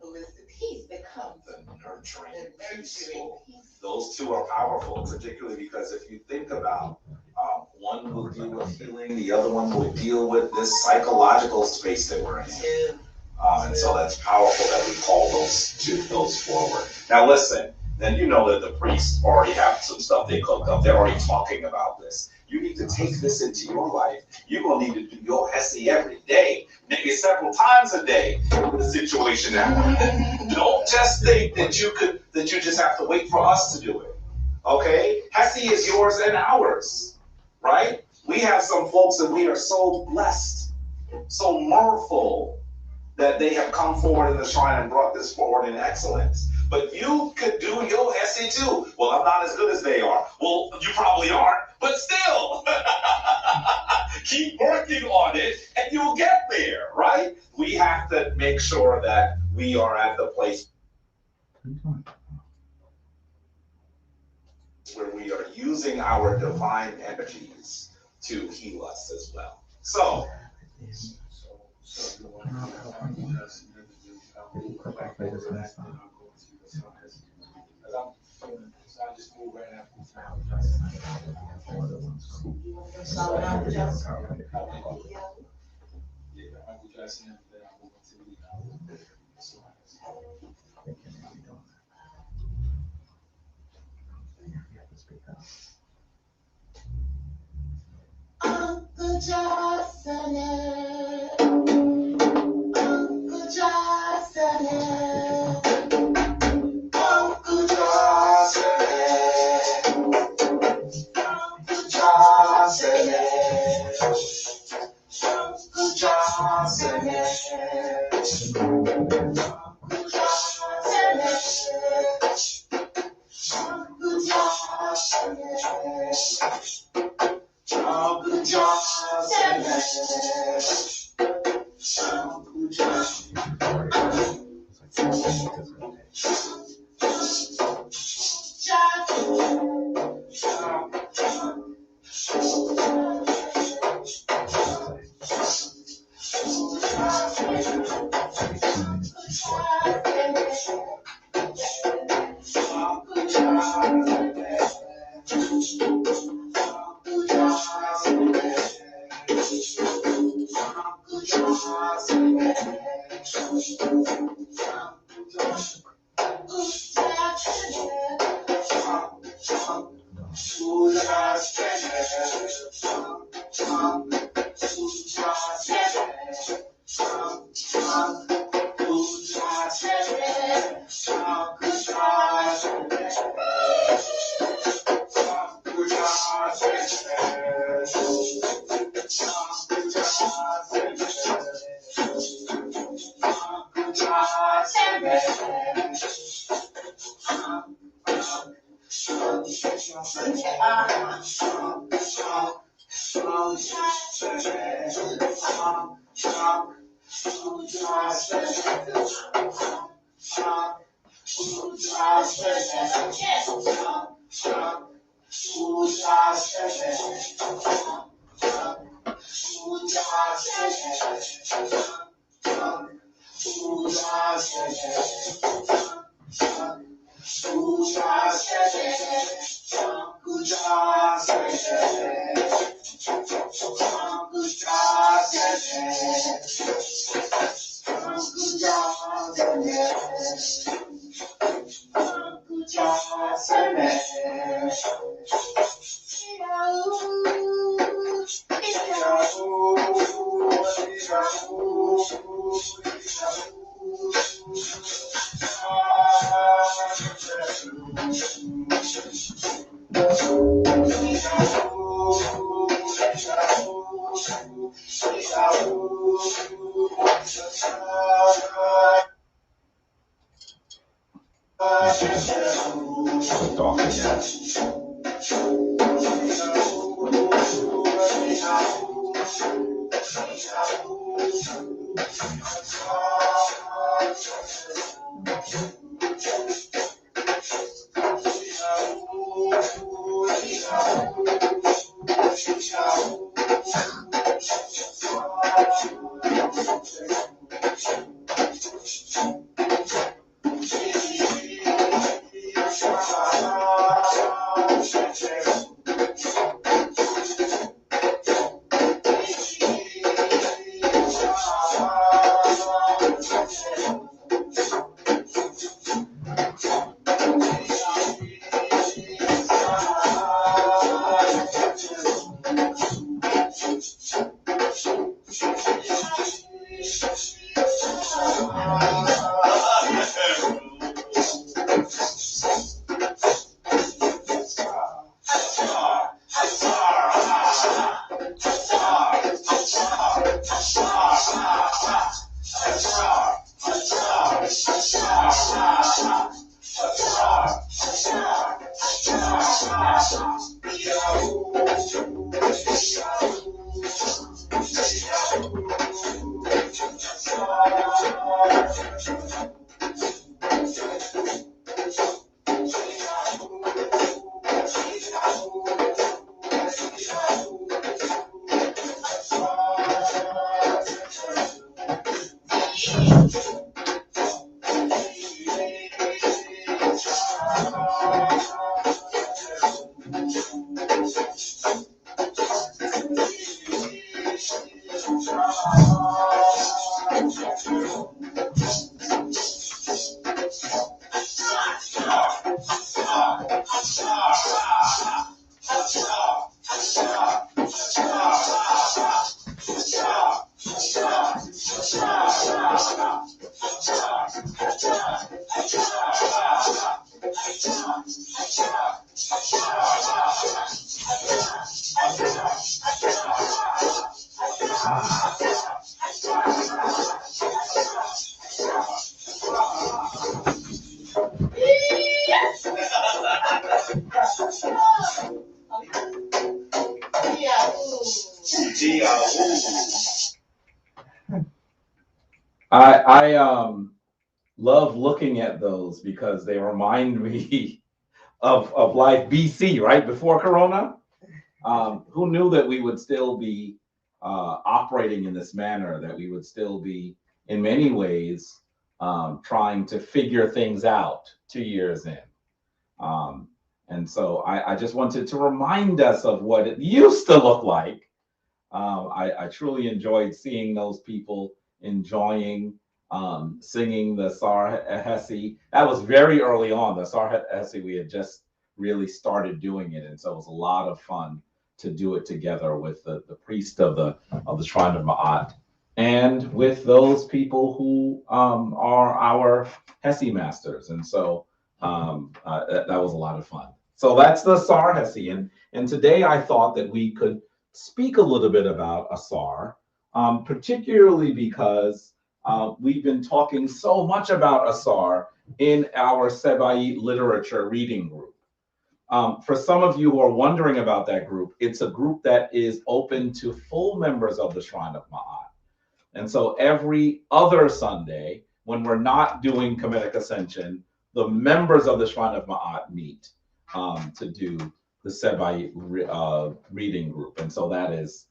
who is the peace that comes, the nurturing, peaceful. Those two are powerful, particularly because if you think about one will deal with healing, the other one will deal with this psychological space that we're in. And so that's powerful that we call those forward. Now listen, then you know that the priests already have some stuff they cooked up. They're already talking about this. You need to take this into your life. You're gonna need to do your Hesi every day, maybe several times a day. The situation that we're in. Don't just think that you just have to wait for us to do it. Okay? Hesi is yours and ours, right? We have some folks that we are so blessed, so mirthful that they have come forward in the shrine and brought this forward in excellence. But you could do your Hesi too. Well, I'm not as good as they are. Well, you probably aren't, but still. Keep working on it and you'll get there, right? We have to make sure that we are at the place where we are using our divine energies to heal us as well. So, Uncle Johnson, Uncle Johnson, Uncle Johnson, Uncle Johnson, Uncle Johnson, I love looking at those because they remind me of life BC, right before Corona. Who knew that we would still be operating in this manner, that we would still be, in many ways, trying to figure things out 2 years in. And so I just wanted to remind us of what it used to look like I truly enjoyed seeing those people enjoying singing the Asar Hesi. That was very early on. The Asar Hesi, we had just really started doing it, and so it was a lot of fun to do it together with the priest of the Shrine of Ma'at and with those people who are our Hesi masters. And so that was a lot of fun. So that's the Asar Hesi. And today I thought that we could speak a little bit about Asar, particularly because we've been talking so much about Asar in our Sebai literature reading group. For some of you who are wondering about that group, it's a group that is open to full members of the Shrine of Ma'at. And so every other Sunday, when we're not doing Kemetic Ascension, the members of the Shrine of Ma'at meet to do the Sebai reading group. And so that is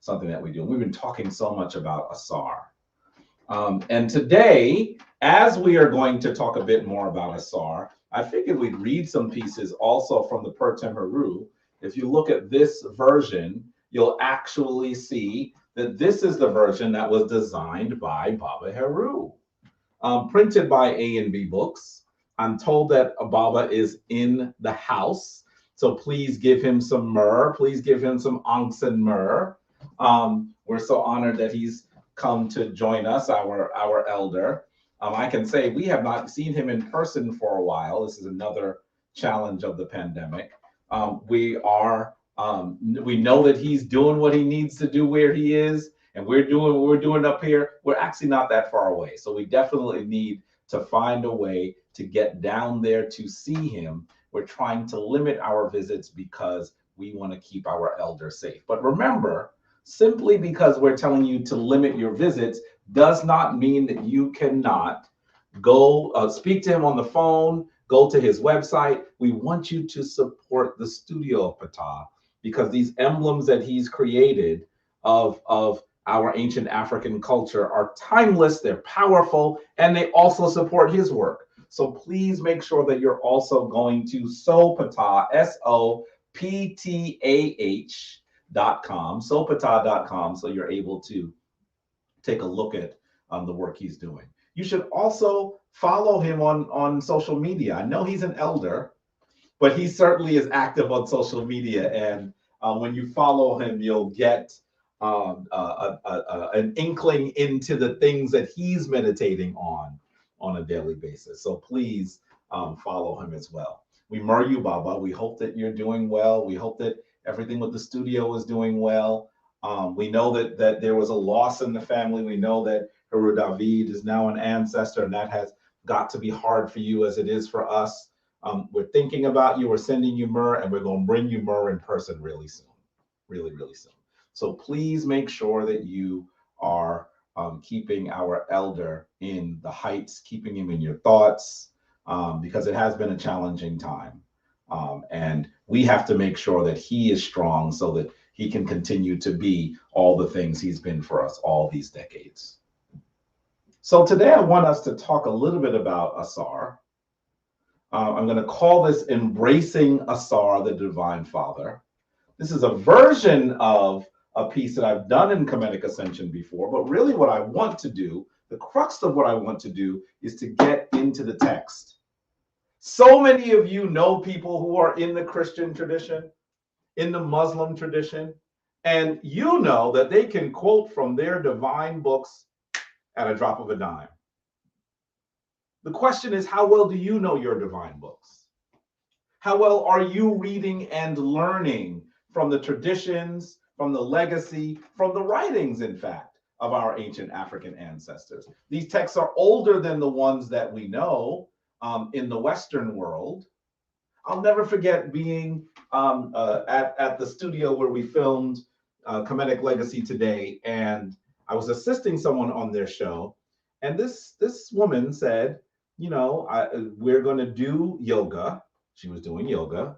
something that we do. We've been talking so much about Asar. And today, as we are going to talk a bit more about Asar, I figured we'd read some pieces also from the Per Temeru. If you look at this version, you'll actually see that this is the version that was designed by Baba Heru, printed by A&B Books. I'm told that Baba is in the house, so please give him some myrrh. Please give him some Ongsan myrrh. We're so honored that he's come to join us, our elder. I can say we have not seen him in person for a while. This is another challenge of the pandemic. We know that he's doing what he needs to do where he is, and we're doing what we're doing up here. We're actually not that far away. So we definitely need to find a way to get down there to see him. We're trying to limit our visits because we want to keep our elder safe. But remember, simply because we're telling you to limit your visits does not mean that you cannot go speak to him on the phone, go to his website. We want you to support the studio of Ptah, because these emblems that he's created of our ancient African culture are timeless, they're powerful, and they also support his work. So please make sure that you're also going to Sopatah, SOPTAH.com, Sopatah.com, so you're able to take a look at the work he's doing. You should also follow him on social media. I know he's an elder, but he certainly is active on social media. And when you follow him, you'll get an inkling into the things that he's meditating on a daily basis. So please follow him as well. We murr you, Baba. We hope that you're doing well. We hope that everything with the studio is doing well. We know that there was a loss in the family. We know that Heru David is now an ancestor, and that has got to be hard for you as it is for us. We're thinking about you. We're sending you myrrh, and we're going to bring you myrrh in person really soon, really, really soon. So please make sure that you are keeping our elder in the heights, keeping him in your thoughts, because it has been a challenging time. And we have to make sure that he is strong so that he can continue to be all the things he's been for us all these decades. So today I want us to talk a little bit about Asar. I'm going to call this Embracing Asar, the Divine Father. This is a version of a piece that I've done in Kemetic Ascension before, but really what I want to do, the crux of what I want to do, is to get into the text. So many of you know people who are in the Christian tradition, in the Muslim tradition, and you know that they can quote from their divine books at a drop of a dime. The question is, how well do you know your divine books? How well are you reading and learning from the traditions, from the legacy, from the writings, in fact, of our ancient African ancestors? These texts are older than the ones that we know in the Western world. I'll never forget being at the studio where we filmed Kemetic Legacy Today, and I was assisting someone on their show, and this woman said, you know, we're going to do yoga. She was doing yoga,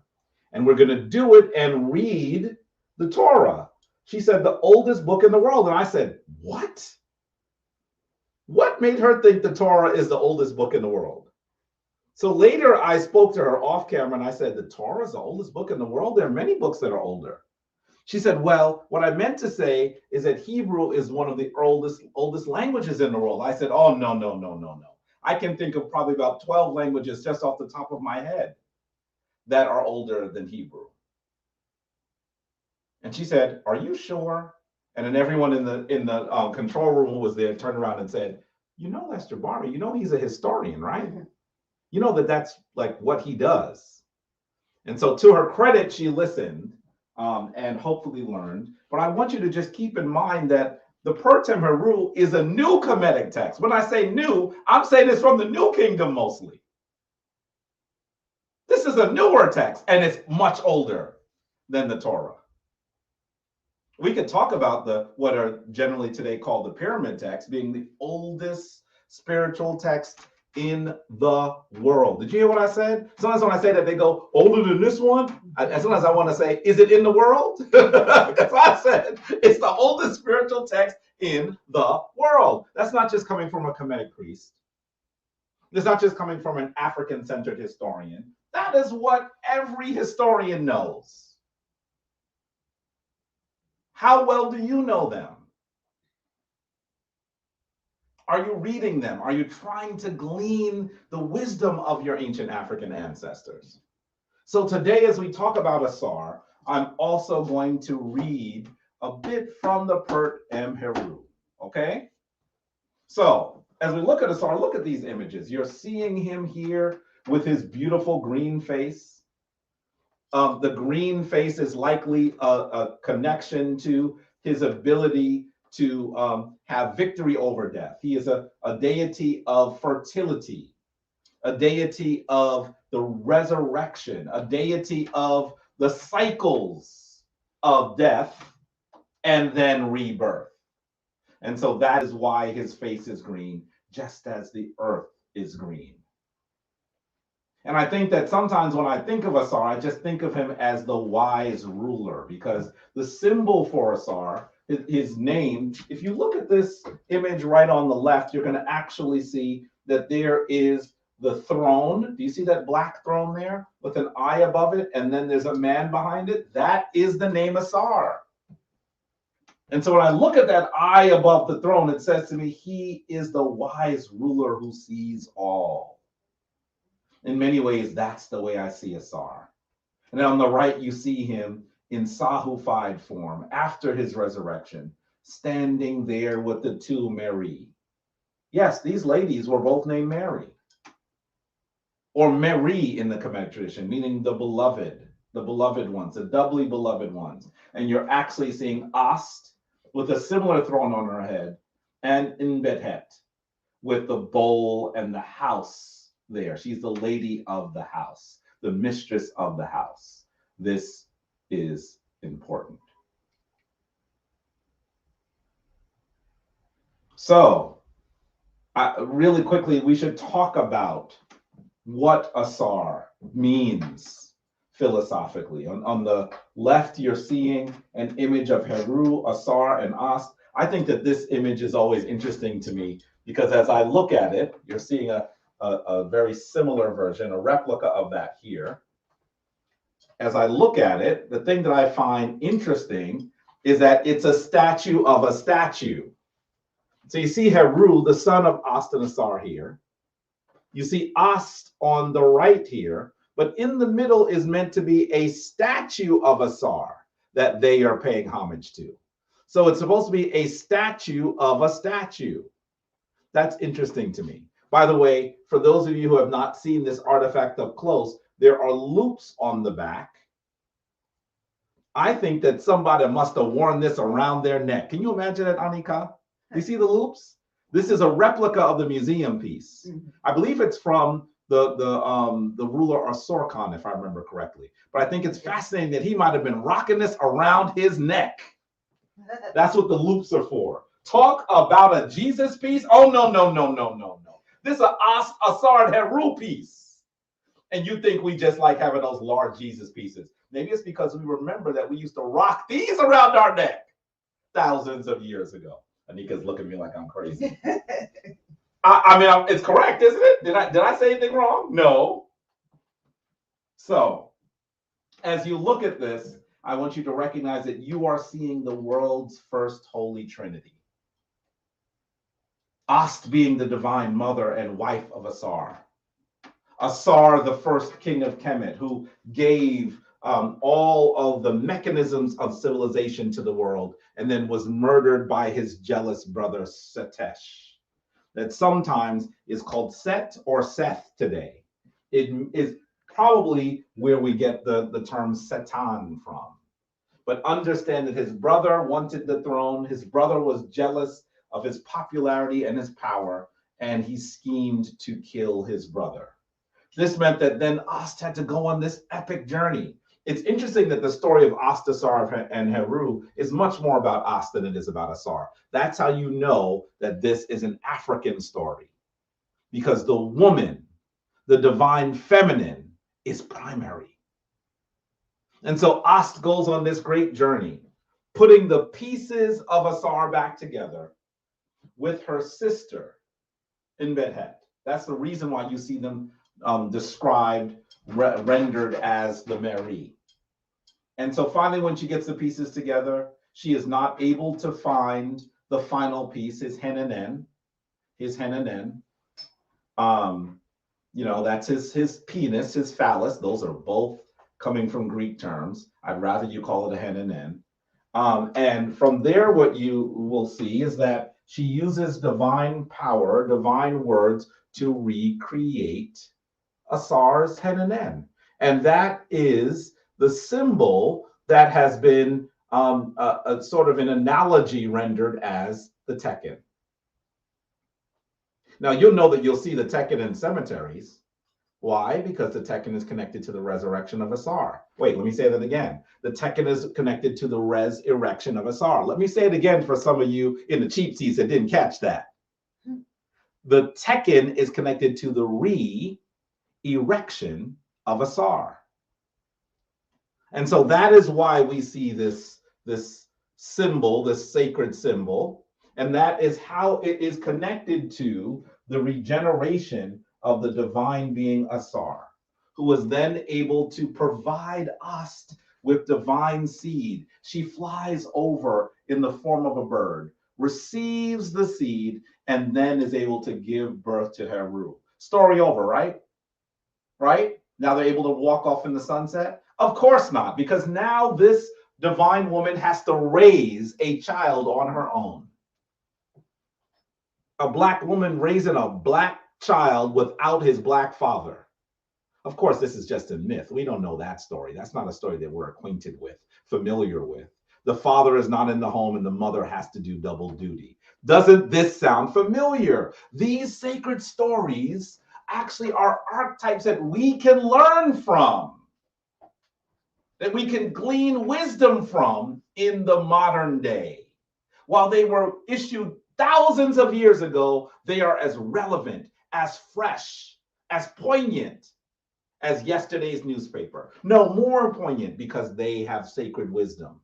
and we're going to do it and read the Torah. She said, the oldest book in the world. And I said, what? What made her think the Torah is the oldest book in the world? So later I spoke to her off camera and I said, the Torah is the oldest book in the world? There are many books that are older. She said, well, what I meant to say is that Hebrew is one of the oldest languages in the world. I said, oh, no, no, no, no, no. I can think of probably about 12 languages just off the top of my head that are older than Hebrew. And she said, are you sure? And then everyone in the control room who was there turned around and said, you know, Lester Barber, you know, he's a historian, right? You know that's like what he does. And so to her credit, she listened and hopefully learned. But I want you to just keep in mind that the Pertem Heru is a new Kemetic text. When I say new, I'm saying it's from the New Kingdom mostly. This is a newer text, and it's much older than the Torah. We could talk about what are generally today called the pyramid text being the oldest spiritual text in the world. Did you hear what I said? Sometimes when I say that, they go, older than this one. And sometimes I want to say, is it in the world? Because I said it's the oldest spiritual text in the world. That's not just coming from a Kemetic priest. It's not just coming from an African-centered historian. That is what every historian knows. How well do you know them? Are you reading them? Are you trying to glean the wisdom of your ancient African ancestors? So today, as we talk about Asar, I'm also going to read a bit from the Pertem Heru, okay? So as we look at Asar, look at these images. You're seeing him here with his beautiful green face. The green face is likely a connection to his ability to have victory over death. He is a deity of fertility, a deity of the resurrection, a deity of the cycles of death and then rebirth. And so that is why his face is green, just as the earth is green. And I think that sometimes when I think of Asar, I just think of him as the wise ruler, because the symbol for Asar, his name, if you look at this image right on the left, you're going to actually see that there is the throne. Do you see that black throne there with an eye above it? And then there's a man behind it. That is the name Asar. And so when I look at that eye above the throne, it says to me, he is the wise ruler who sees all. In many ways, that's the way I see Asar. And then on the right, you see him in Sahufied form after his resurrection, standing there with the two Mary. Yes, these ladies were both named Mary, or Mary in the Kemetic tradition, meaning the beloved ones, the doubly beloved ones. And you're actually seeing Ast with a similar throne on her head, and Inbethet with the bowl and the house there. She's the lady of the house, the mistress of the house. This is important. So, really quickly, we should talk about what Asar means philosophically. On the left, you're seeing an image of Heru, Asar, and Ast. I think that this image is always interesting to me because as I look at it, you're seeing a very similar version, a replica of that here. As I look at it, the thing that I find interesting is that it's a statue of a statue. So you see Heru, the son of Ast and Asar here. You see Ast on the right here, but in the middle is meant to be a statue of Asar that they are paying homage to. So it's supposed to be a statue of a statue. That's interesting to me. By the way, for those of you who have not seen this artifact up close, there are loops on the back. I think that somebody must have worn this around their neck. Can you imagine it, Anika? You see the loops? This is a replica of the museum piece. Mm-hmm. I believe it's from the ruler Ausar Khan, if I remember correctly. But I think it's fascinating that he might have been rocking this around his neck. That's what the loops are for. Talk about a Jesus piece. Oh, no, no, no, no, no, no. This is an Asar Heru piece. And you think we just like having those large Jesus pieces. Maybe it's because we remember that we used to rock these around our neck thousands of years ago. Anika's looking at me like I'm crazy. I mean, it's correct, isn't it? Did I say anything wrong? No. So, as you look at this, I want you to recognize that you are seeing the world's first holy trinity. Ast being the divine mother and wife of Asar. Asar, the first king of Kemet, who gave all of the mechanisms of civilization to the world and then was murdered by his jealous brother Setesh. That sometimes is called Set or Seth today. It is probably where we get the term Satan from. But understand that his brother wanted the throne. His brother was jealous of his popularity and his power, and he schemed to kill his brother. This meant that then Ast had to go on this epic journey. It's interesting that the story of Ast, Asar, and Heru is much more about Ast than it is about Asar. That's how you know that this is an African story, because the woman, the divine feminine, is primary. And so Ast goes on this great journey, putting the pieces of Asar back together with her sister in Bedhet. That's the reason why you see them described, rendered as the Mary. And so finally, when she gets the pieces together, she is not able to find the final piece, his Henenen. That's his penis, his phallus. Those are both coming from Greek terms. I'd rather you call it a Henenen. And from there, what you will see is that she uses divine power, divine words to recreate Asar's Henenen. And that is the symbol that has been a sort of an analogy rendered as the Tekken. Now, you'll know that you'll see the Tekken in cemeteries. Why? Because the Tekken is connected to the resurrection of Asar. Wait, let me say that again. The Tekken is connected to the resurrection of Asar. Let me say it again for some of you in the cheap seats that didn't catch that. The Tekken is connected to the re-erection of Asar. And so that is why we see this symbol, this sacred symbol, and that is how it is connected to the regeneration of the divine being Asar, who was then able to provide us with divine seed. She flies over in the form of a bird, receives the seed, and then is able to give birth to Heru. Story over, right? Right? Now they're able to walk off in the sunset? Of course not, because now this divine woman has to raise a child on her own. A black woman raising a black child without his black father. Of course, this is just a myth. We don't know that story. That's not a story that we're acquainted with, familiar with. The father is not in the home and the mother has to do double duty. Doesn't this sound familiar? These sacred stories actually are archetypes that we can learn from, that we can glean wisdom from in the modern day. While they were issued thousands of years ago, they are as relevant, as fresh, as poignant as yesterday's newspaper. No, more poignant because they have sacred wisdom.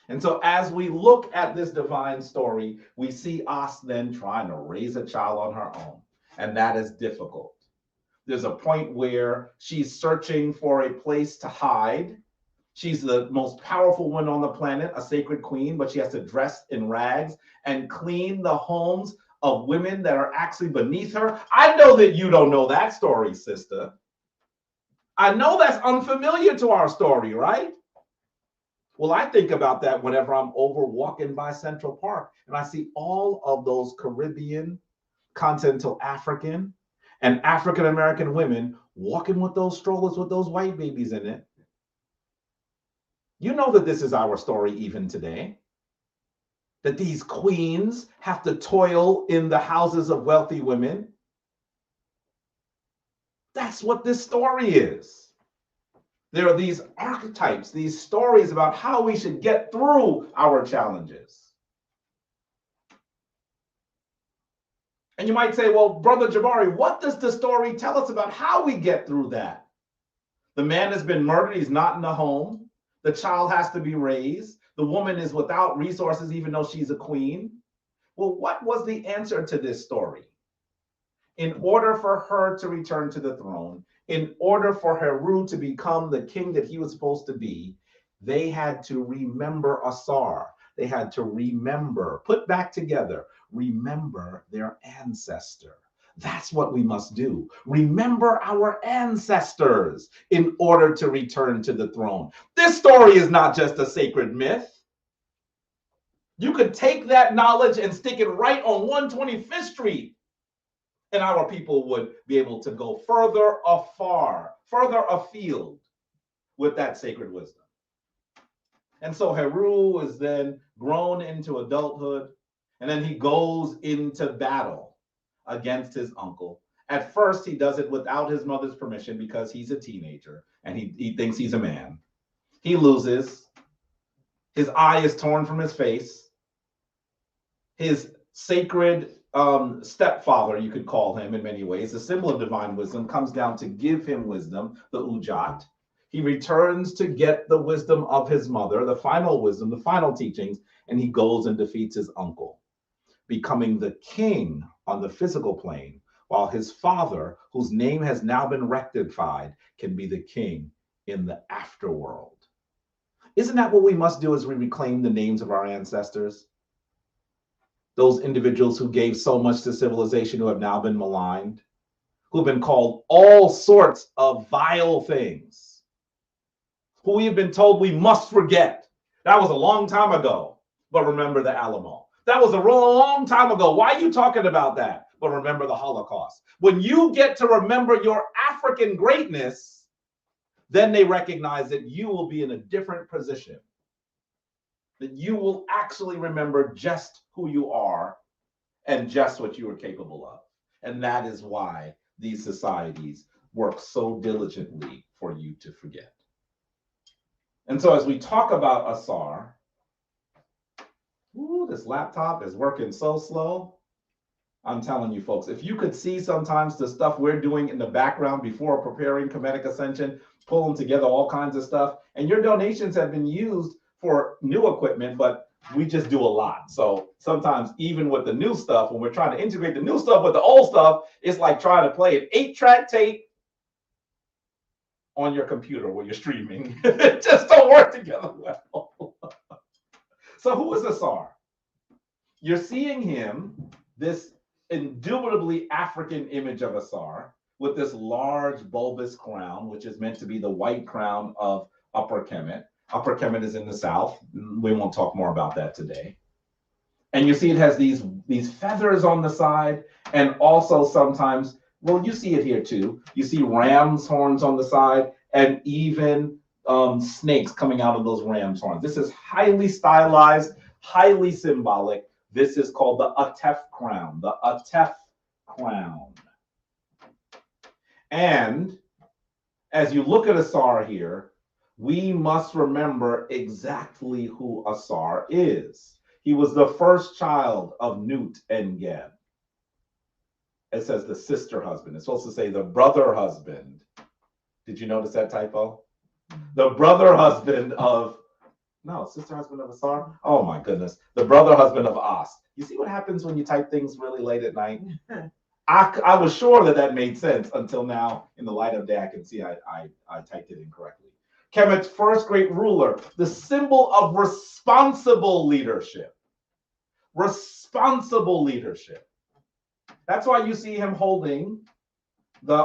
And so as we look at this divine story, we see us then trying to raise a child on her own. And that is difficult. There's a point where she's searching for a place to hide. She's the most powerful woman on the planet, a sacred queen, but she has to dress in rags and clean the homes of women that are actually beneath her. I know that you don't know that story, sister. I know that's unfamiliar to our story, right? Well, I think about that whenever I'm over walking by Central Park and I see all of those Caribbean, continental African, and African American women walking with those strollers with those white babies in it. You know that this is our story even today. That these queens have to toil in the houses of wealthy women. That's what this story is. There are these archetypes, these stories about how we should get through our challenges. And you might say, well, Brother Jabari, what does the story tell us about how we get through that? The man has been murdered. He's not in the home. The child has to be raised. The woman is without resources, even though she's a queen. Well, what was the answer to this story? In order for her to return to the throne, in order for Heru to become the king that he was supposed to be, They had to remember Asar. They had to remember, put back together, remember their ancestor. That's what we must do. Remember our ancestors in order to return to the throne. This story is not just a sacred myth. You could take that knowledge and stick it right on 125th Street, and our people would be able to go further afar, further afield with that sacred wisdom. And so Heru is then grown into adulthood, and then he goes into battle against his uncle. At first, he does it without his mother's permission because he's a teenager and he thinks he's a man. He loses. His eye is torn from his face. His sacred stepfather, you could call him in many ways, the symbol of divine wisdom, comes down to give him wisdom, the Ujat. He returns to get the wisdom of his mother, the final wisdom, the final teachings, and he goes and defeats his uncle, becoming the king on the physical plane, while his father, whose name has now been rectified, can be the king in the afterworld. Isn't that what we must do as we reclaim the names of our ancestors? Those individuals who gave so much to civilization, who have now been maligned, who've been called all sorts of vile things, who we have been told we must forget. That was a long time ago, but remember the Alamo. That was a long time ago. Why are you talking about that? But remember the Holocaust. When you get to remember your African greatness, then they recognize that you will be in a different position, that you will actually remember just who you are and just what you are capable of. And that is why these societies work so diligently for you to forget. And so as we talk about Asar, this laptop is working so slow. I'm telling you folks, if you could see sometimes the stuff we're doing in the background before preparing Kemetic Ascension, pulling together all kinds of stuff, and your donations have been used for new equipment, but we just do a lot. So sometimes even with the new stuff, when we're trying to integrate the new stuff with the old stuff, it's like trying to play an 8-track tape on your computer where you're streaming. It just don't work together well. So who is Asar? You're seeing him, this indubitably African image of Asar, with this large bulbous crown, which is meant to be the white crown of Upper Kemet. Upper Kemet is in the south. We won't talk more about that today. And you see it has these feathers on the side, and also sometimes, well, you see it here too. You see ram's horns on the side, and even snakes coming out of those ram's horns. This is highly stylized, highly symbolic. This is called the Atef crown, the Atef crown. And as you look at Asar here, we must remember exactly who Asar is. He was the first child of Nut and Geb. It says the sister husband. It's supposed to say the brother husband. Did you notice that typo? The brother husband of, no, sister husband of Asar? Oh my goodness. The brother husband of As. You see what happens when you type things really late at night? I was sure that made sense until now. In the light of day, I can see I typed it incorrectly. Kemet's first great ruler, the symbol of responsible leadership. Responsible leadership. That's why you see him holding the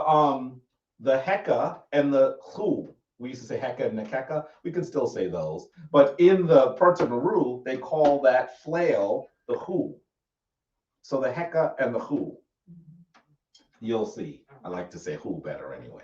Heka and the Hu. We used to say Heka and Nekeka. We can still say those. But in the Perta Meru, they call that flail the Hu. So the Heka and the Hu. You'll see. I like to say Hu better anyway.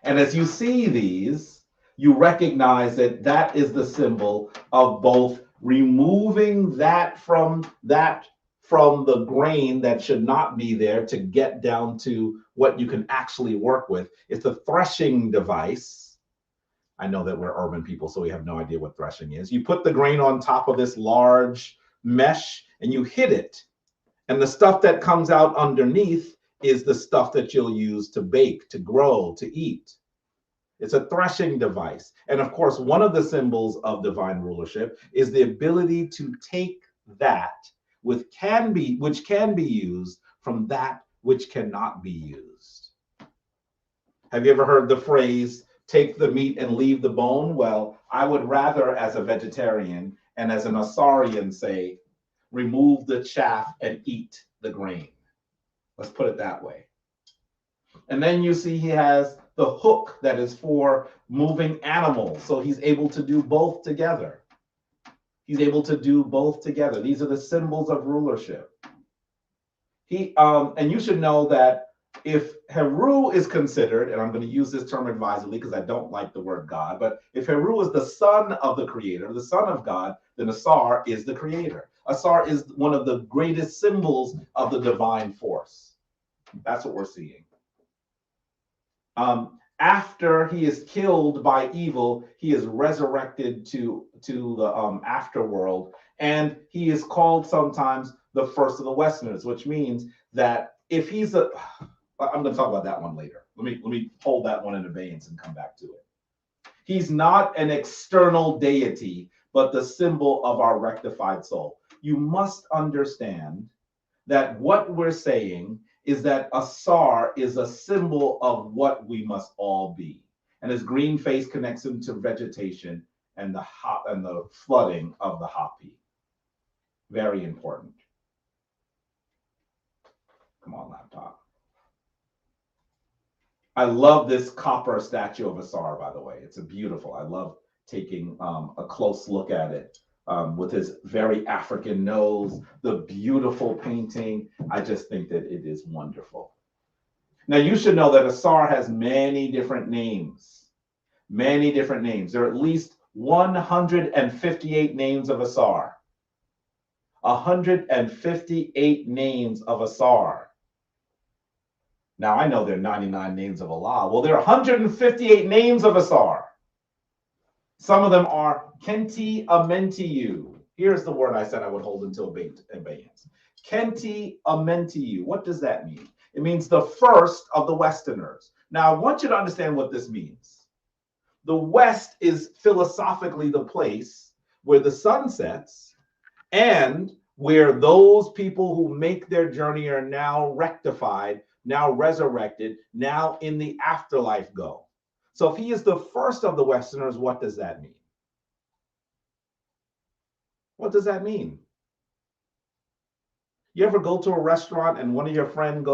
And as you see these, you recognize that that is the symbol of both removing that from the grain that should not be there to get down to what you can actually work with. It's a threshing device. I know that we're urban people, so we have no idea what threshing is. You put the grain on top of this large mesh and you hit it. And the stuff that comes out underneath is the stuff that you'll use to bake, to grow, to eat. It's a threshing device. And of course, one of the symbols of divine rulership is the ability to take that which can be used from that which cannot be used. Have you ever heard the phrase, take the meat and leave the bone? Well, I would rather, as a vegetarian and as an Asarian, say, remove the chaff and eat the grain. Let's put it that way. And then you see he has the hook that is for moving animals. So he's able to do both together. He's able to do both together. These are the symbols of rulership. And you should know that if Heru is considered, and I'm going to use this term advisedly because I don't like the word God, but if Heru is the son of the creator, the son of God, then Asar is the creator. Asar is one of the greatest symbols of the divine force. That's what we're seeing. After he is killed by evil, he is resurrected to the afterworld, and he is called sometimes the first of the Westerners, which means that if he's a, I'm going to talk about that one later. Let me hold that one in abeyance and come back to it. He's not an external deity, but the symbol of our rectified soul. You must understand that what we're saying is that Asar is a symbol of what we must all be. And his green face connects him to vegetation and the flooding of the Hapi. Very important. Come on, laptop. I love this copper statue of Asar, by the way. It's a beautiful. I love taking a close look at it with his very African nose, the beautiful painting. I just think that it is wonderful. Now, you should know that Asar has many different names. Many different names. There are at least 158 names of Asar. 158 names of Asar. Now, I know there are 99 names of Allah. Well, there are 158 names of Asar. Some of them are Kenti Amentiyu. Here's the word I said I would hold until abeyance. Kenti Amentiyu. What does that mean? It means the first of the Westerners. Now, I want you to understand what this means. The West is philosophically the place where the sun sets and where those people who make their journey are now rectified, now resurrected, now in the afterlife go. So if he is the first of the Westerners, what does that mean? What does that mean? You ever go to a restaurant and one of your friends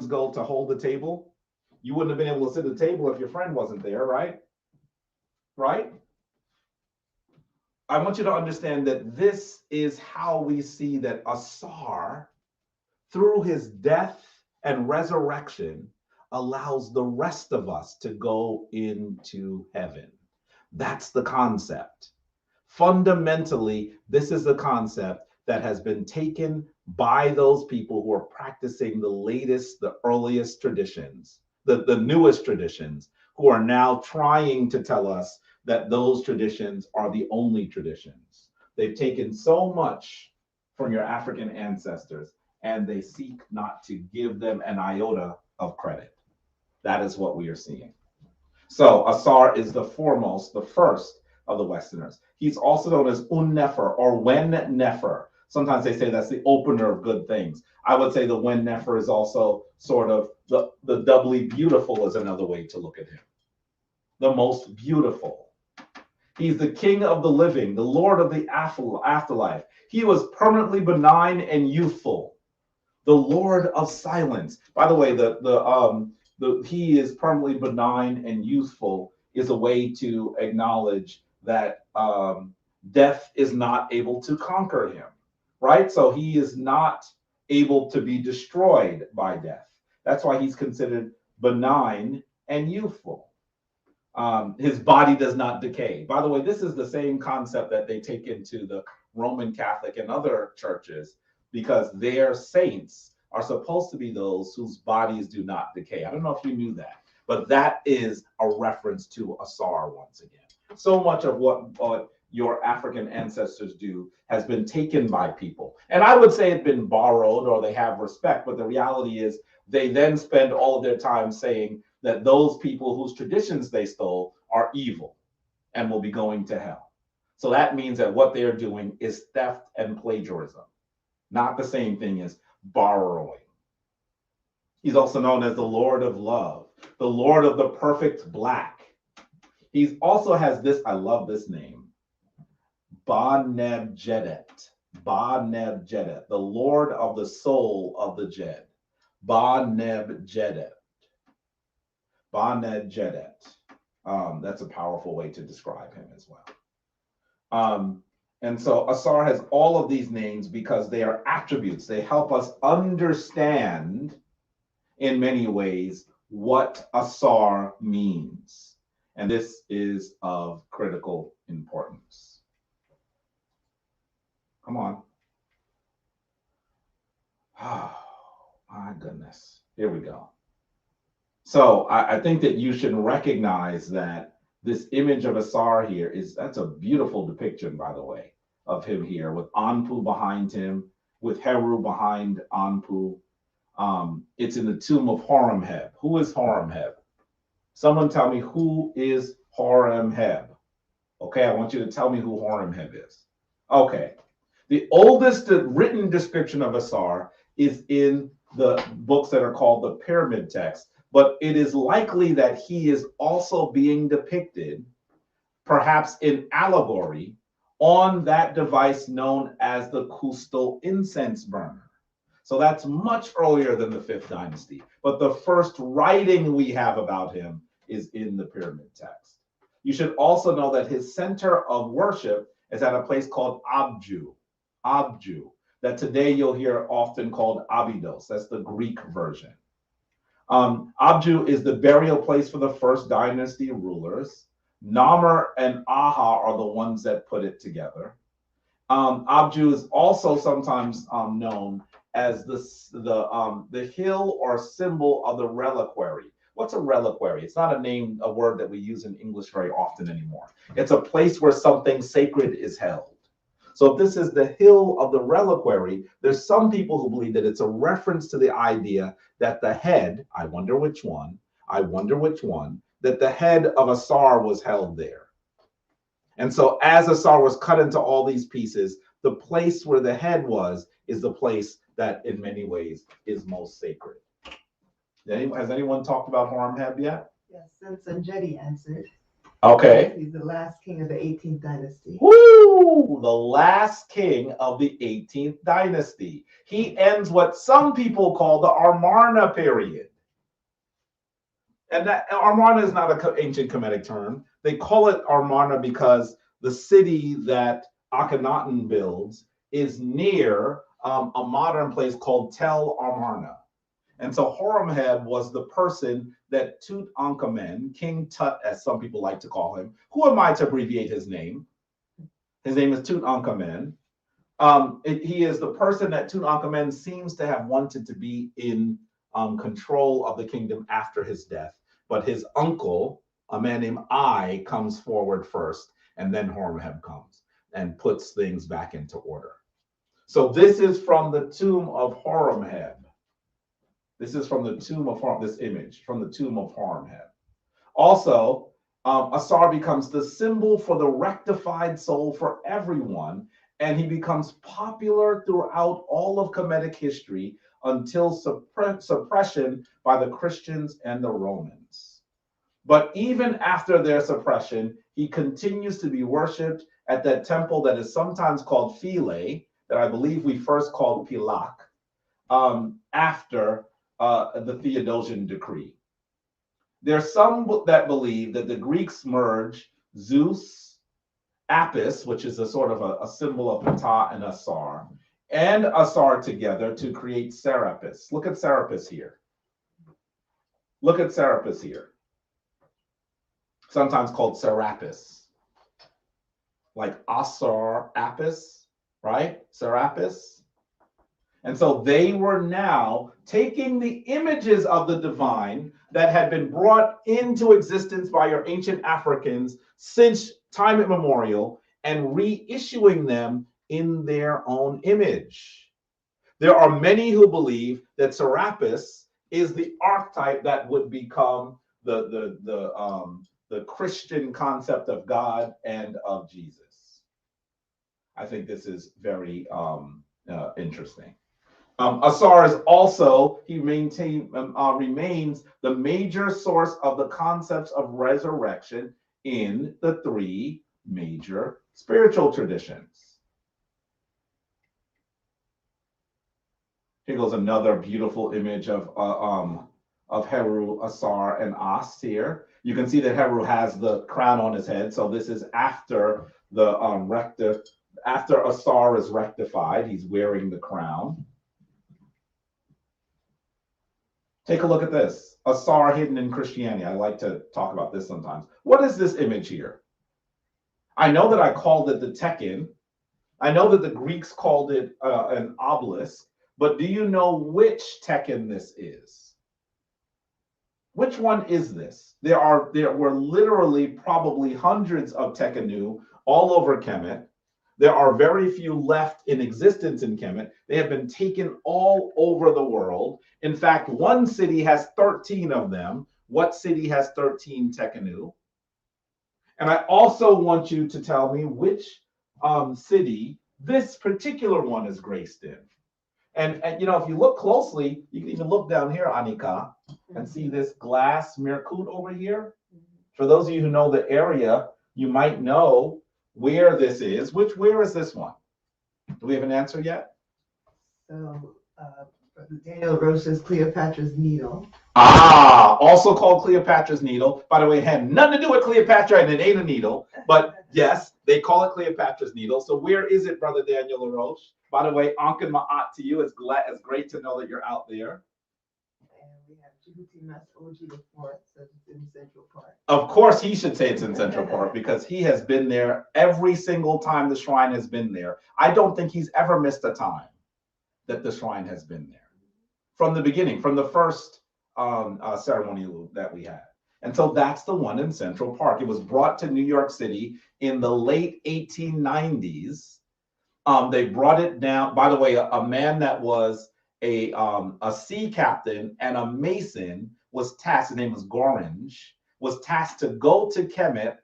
go to hold the table? You wouldn't have been able to sit at the table if your friend wasn't there, right? Right? I want you to understand that this is how we see that Asar, through his death and resurrection, allows the rest of us to go into heaven. That's the concept. Fundamentally, this is the concept that has been taken by those people who are practicing the earliest traditions, the newest traditions, who are now trying to tell us that those traditions are the only traditions. They've taken so much from your African ancestors, and they seek not to give them an iota of credit. That is what we are seeing. So Asar is the first of the Westerners. He's also known as Un-Nefer or Wen-Nefer. Sometimes they say that's the opener of good things. I would say the Wen-Nefer is also sort of the doubly beautiful is another way to look at him. The most beautiful. He's the king of the living, the lord of the afterlife. He was permanently benign and youthful. The Lord of silence. By the way, he is permanently benign and youthful is a way to acknowledge that death is not able to conquer him, right? So he is not able to be destroyed by death. That's why he's considered benign and youthful. His body does not decay. By the way, this is the same concept that they take into the Roman Catholic and other churches, because their saints are supposed to be those whose bodies do not decay. I don't know if you knew that, but that is a reference to Asar once again. So much of what your African ancestors do has been taken by people. And I would say it's been borrowed or they have respect, but the reality is they then spend all of their time saying that those people whose traditions they stole are evil and will be going to hell. So that means that what they are doing is theft and plagiarism, not the same thing as borrowing. He's also known as the Lord of Love, the Lord of the perfect black. He also has this, I love this name, Ba-Neb-Jedet. Ba-Neb-Jedet, the Lord of the soul of the Jed. Ba-Neb-Jedet. Ba-Neb-Jedet. That's a powerful way to describe him as well. And so Asar has all of these names because they are attributes. They help us understand in many ways what Asar means. And this is of critical importance. Come on. Oh, my goodness. Here we go. So I think that you should recognize that this image of Asar here that's a beautiful depiction, by the way, of him here with Anpu behind him, with Heru behind Anpu. It's in the tomb of Horemheb. Who is Horemheb? Someone tell me who is Horemheb. Okay, I want you to tell me who Horemheb is. Okay, the oldest written description of Asar is in the books that are called the pyramid text, but it is likely that he is also being depicted, perhaps in allegory, on that device known as the Kustal incense burner. So that's much earlier than the 5th dynasty. But the first writing we have about him is in the pyramid text. You should also know that his center of worship is at a place called Abju, that today you'll hear often called Abydos. That's the Greek version. Abju is the burial place for the 1st dynasty rulers. Namer and Aha are the ones that put it together. Abju is also sometimes known as the hill or symbol of the reliquary. What's a reliquary? It's not a word that we use in English very often anymore. It's a place where something sacred is held. So if this is the hill of the reliquary, there's some people who believe that it's a reference to the idea that the head, I wonder which one, that the head of Asar was held there. And so as Asar was cut into all these pieces, the place where the head was is the place that in many ways is most sacred. Has anyone talked about Horemheb yet? Yes, Sanjeti answered. Okay. He's the last king of the 18th dynasty. Woo! The last king of the 18th dynasty. He ends what some people call the Amarna period. And that Amarna is not an ancient Kemetic term. They call it Amarna because the city that Akhenaten builds is near a modern place called Tel Amarna. And so Horemheb was the person that Tutankhamen, King Tut, as some people like to call him. Who am I to abbreviate his name? His name is Tutankhamen. He is the person that Tutankhamen seems to have wanted to be in control of the kingdom after his death. But his uncle, a man named Ai, comes forward first, and then Horemheb comes and puts things back into order. So this is from the tomb of Horemheb. This is from the tomb of this image, from the tomb of Horemheb. Also, Asar becomes the symbol for the rectified soul for everyone, and he becomes popular throughout all of Kemetic history until suppression by the Christians and the Romans. But even after their suppression, he continues to be worshipped at that temple that is sometimes called Philae, that I believe we first called Pilak, after the Theodosian decree. There are some that believe that the Greeks merge Zeus, Apis, which is a sort of a symbol of Ptah and Asar, and Asar together to create Serapis. Look at Serapis here. Look at Serapis here. Sometimes called Serapis. Like Asar, Apis, right? Serapis. And so they were now taking the images of the divine that had been brought into existence by your ancient Africans since time immemorial and reissuing them in their own image. There are many who believe that Serapis is the archetype that would become the Christian concept of God and of Jesus. I think this is very interesting. Asar is also, he remains the major source of the concepts of resurrection in the three major spiritual traditions. Here goes another beautiful image of Heru, Asar, and As here. You can see that Heru has the crown on his head. So this is after the after Asar is rectified. He's wearing the crown. Take a look at this. Asar hidden in Christianity. I like to talk about this sometimes. What is this image here? I know that I called it the Tekken. I know that the Greeks called it an obelisk. But do you know which Tekken this is? Which one is this? There were literally probably hundreds of Tekkenu all over Kemet. There are very few left in existence in Kemet. They have been taken all over the world. In fact, one city has 13 of them. What city has 13 Tekkenu? And I also want you to tell me which city this particular one is graced in. And you know, if you look closely, you can even look down here, Anika, and see this glass Mirkut over here. For those of you who know the area, you might know where this is. Where is this one? Do we have an answer yet? So, Daniel Roche's Cleopatra's Needle. Ah, also called Cleopatra's Needle. By the way, it had nothing to do with Cleopatra and it ain't a needle. But yes, they call it Cleopatra's Needle. So where is it, Brother Daniel LaRoche? By the way, Ankin Ma'at to you. It's great to know that you're out there. And we have Djibouti Mas Oji the Fourth, so it's in Central Park. Of course, he should say it's in Central Park because he has been there every single time the shrine has been there. I don't think he's ever missed a time that the shrine has been there. From the beginning, from the first ceremony that we had. And so that's the one in Central Park. It was brought to New York City in the late 1890s. They brought it down. By the way, a man that was a sea captain and a mason was tasked, his name was Gorange, was tasked to go to Kemet,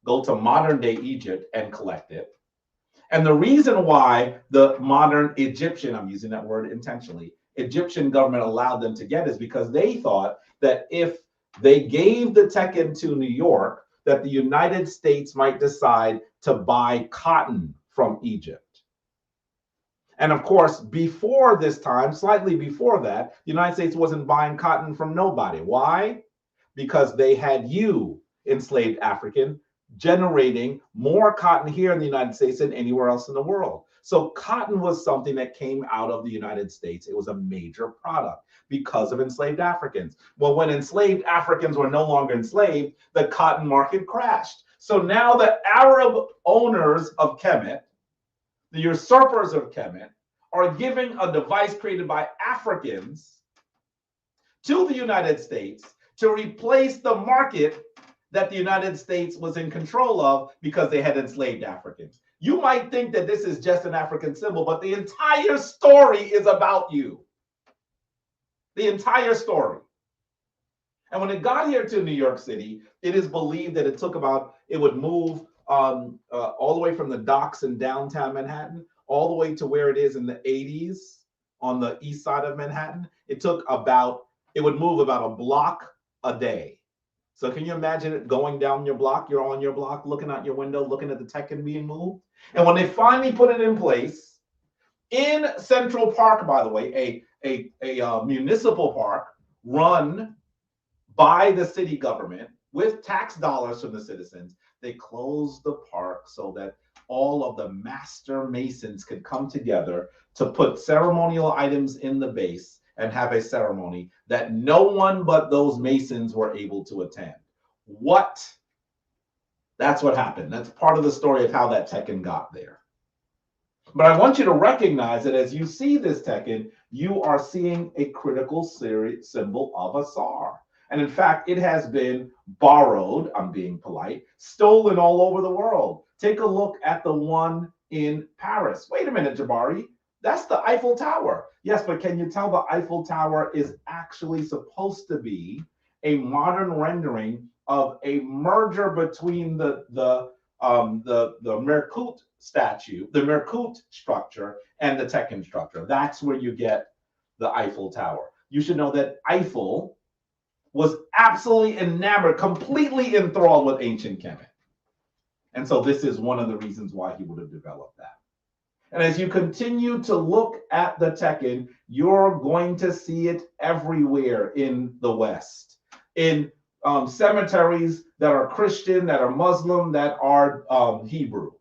go to modern day Egypt and collect it. And the reason why the modern Egyptian, I'm using that word intentionally, Egyptian government allowed them to get is because they thought that if they gave the Tekken to New York, that the United States might decide to buy cotton from Egypt. And of course, before this time, slightly before that, the United States wasn't buying cotton from nobody. Why? Because they had you, enslaved African, generating more cotton here in the United States than anywhere else in the world. So cotton was something that came out of the United States. It was a major product because of enslaved Africans. Well, when enslaved Africans were no longer enslaved, the cotton market crashed. So now the Arab owners of Kemet, the usurpers of Kemet, are giving a device created by Africans to the United States to replace the market that the United States was in control of because they had enslaved Africans. You might think that this is just an African symbol, but the entire story is about you. The entire story. And when it got here to New York City, it is believed that it would move all the way from the docks in downtown Manhattan, all the way to where it is in the 80s on the east side of Manhattan. It would move about a block a day. So can you imagine it going down your block? You're on your block, looking out your window, looking at the Tekken being moved. And when they finally put it in place, in Central Park, by the way, a municipal park run by the city government with tax dollars from the citizens, they closed the park so that all of the master masons could come together to put ceremonial items in the base and have a ceremony that no one but those masons were able to attend. What? That's what happened. That's part of the story of how that Tekken got there. But I want you to recognize that as you see this Tekken, you are seeing a critical symbol of Asar. And in fact, it has been borrowed, I'm being polite, stolen all over the world. Take a look at the one in Paris. Wait a minute, Jabari. That's the Eiffel Tower. Yes, but can you tell the Eiffel Tower is actually supposed to be a modern rendering of a merger between the Merkut statue, the Merkut structure, and the Tekken structure. That's where you get the Eiffel Tower. You should know that Eiffel was absolutely enamored, completely enthralled with ancient Kemet. And so this is one of the reasons why he would have developed that. And as you continue to look at the Tekken, you're going to see it everywhere in the West, in cemeteries that are Christian, that are Muslim, that are Hebrew.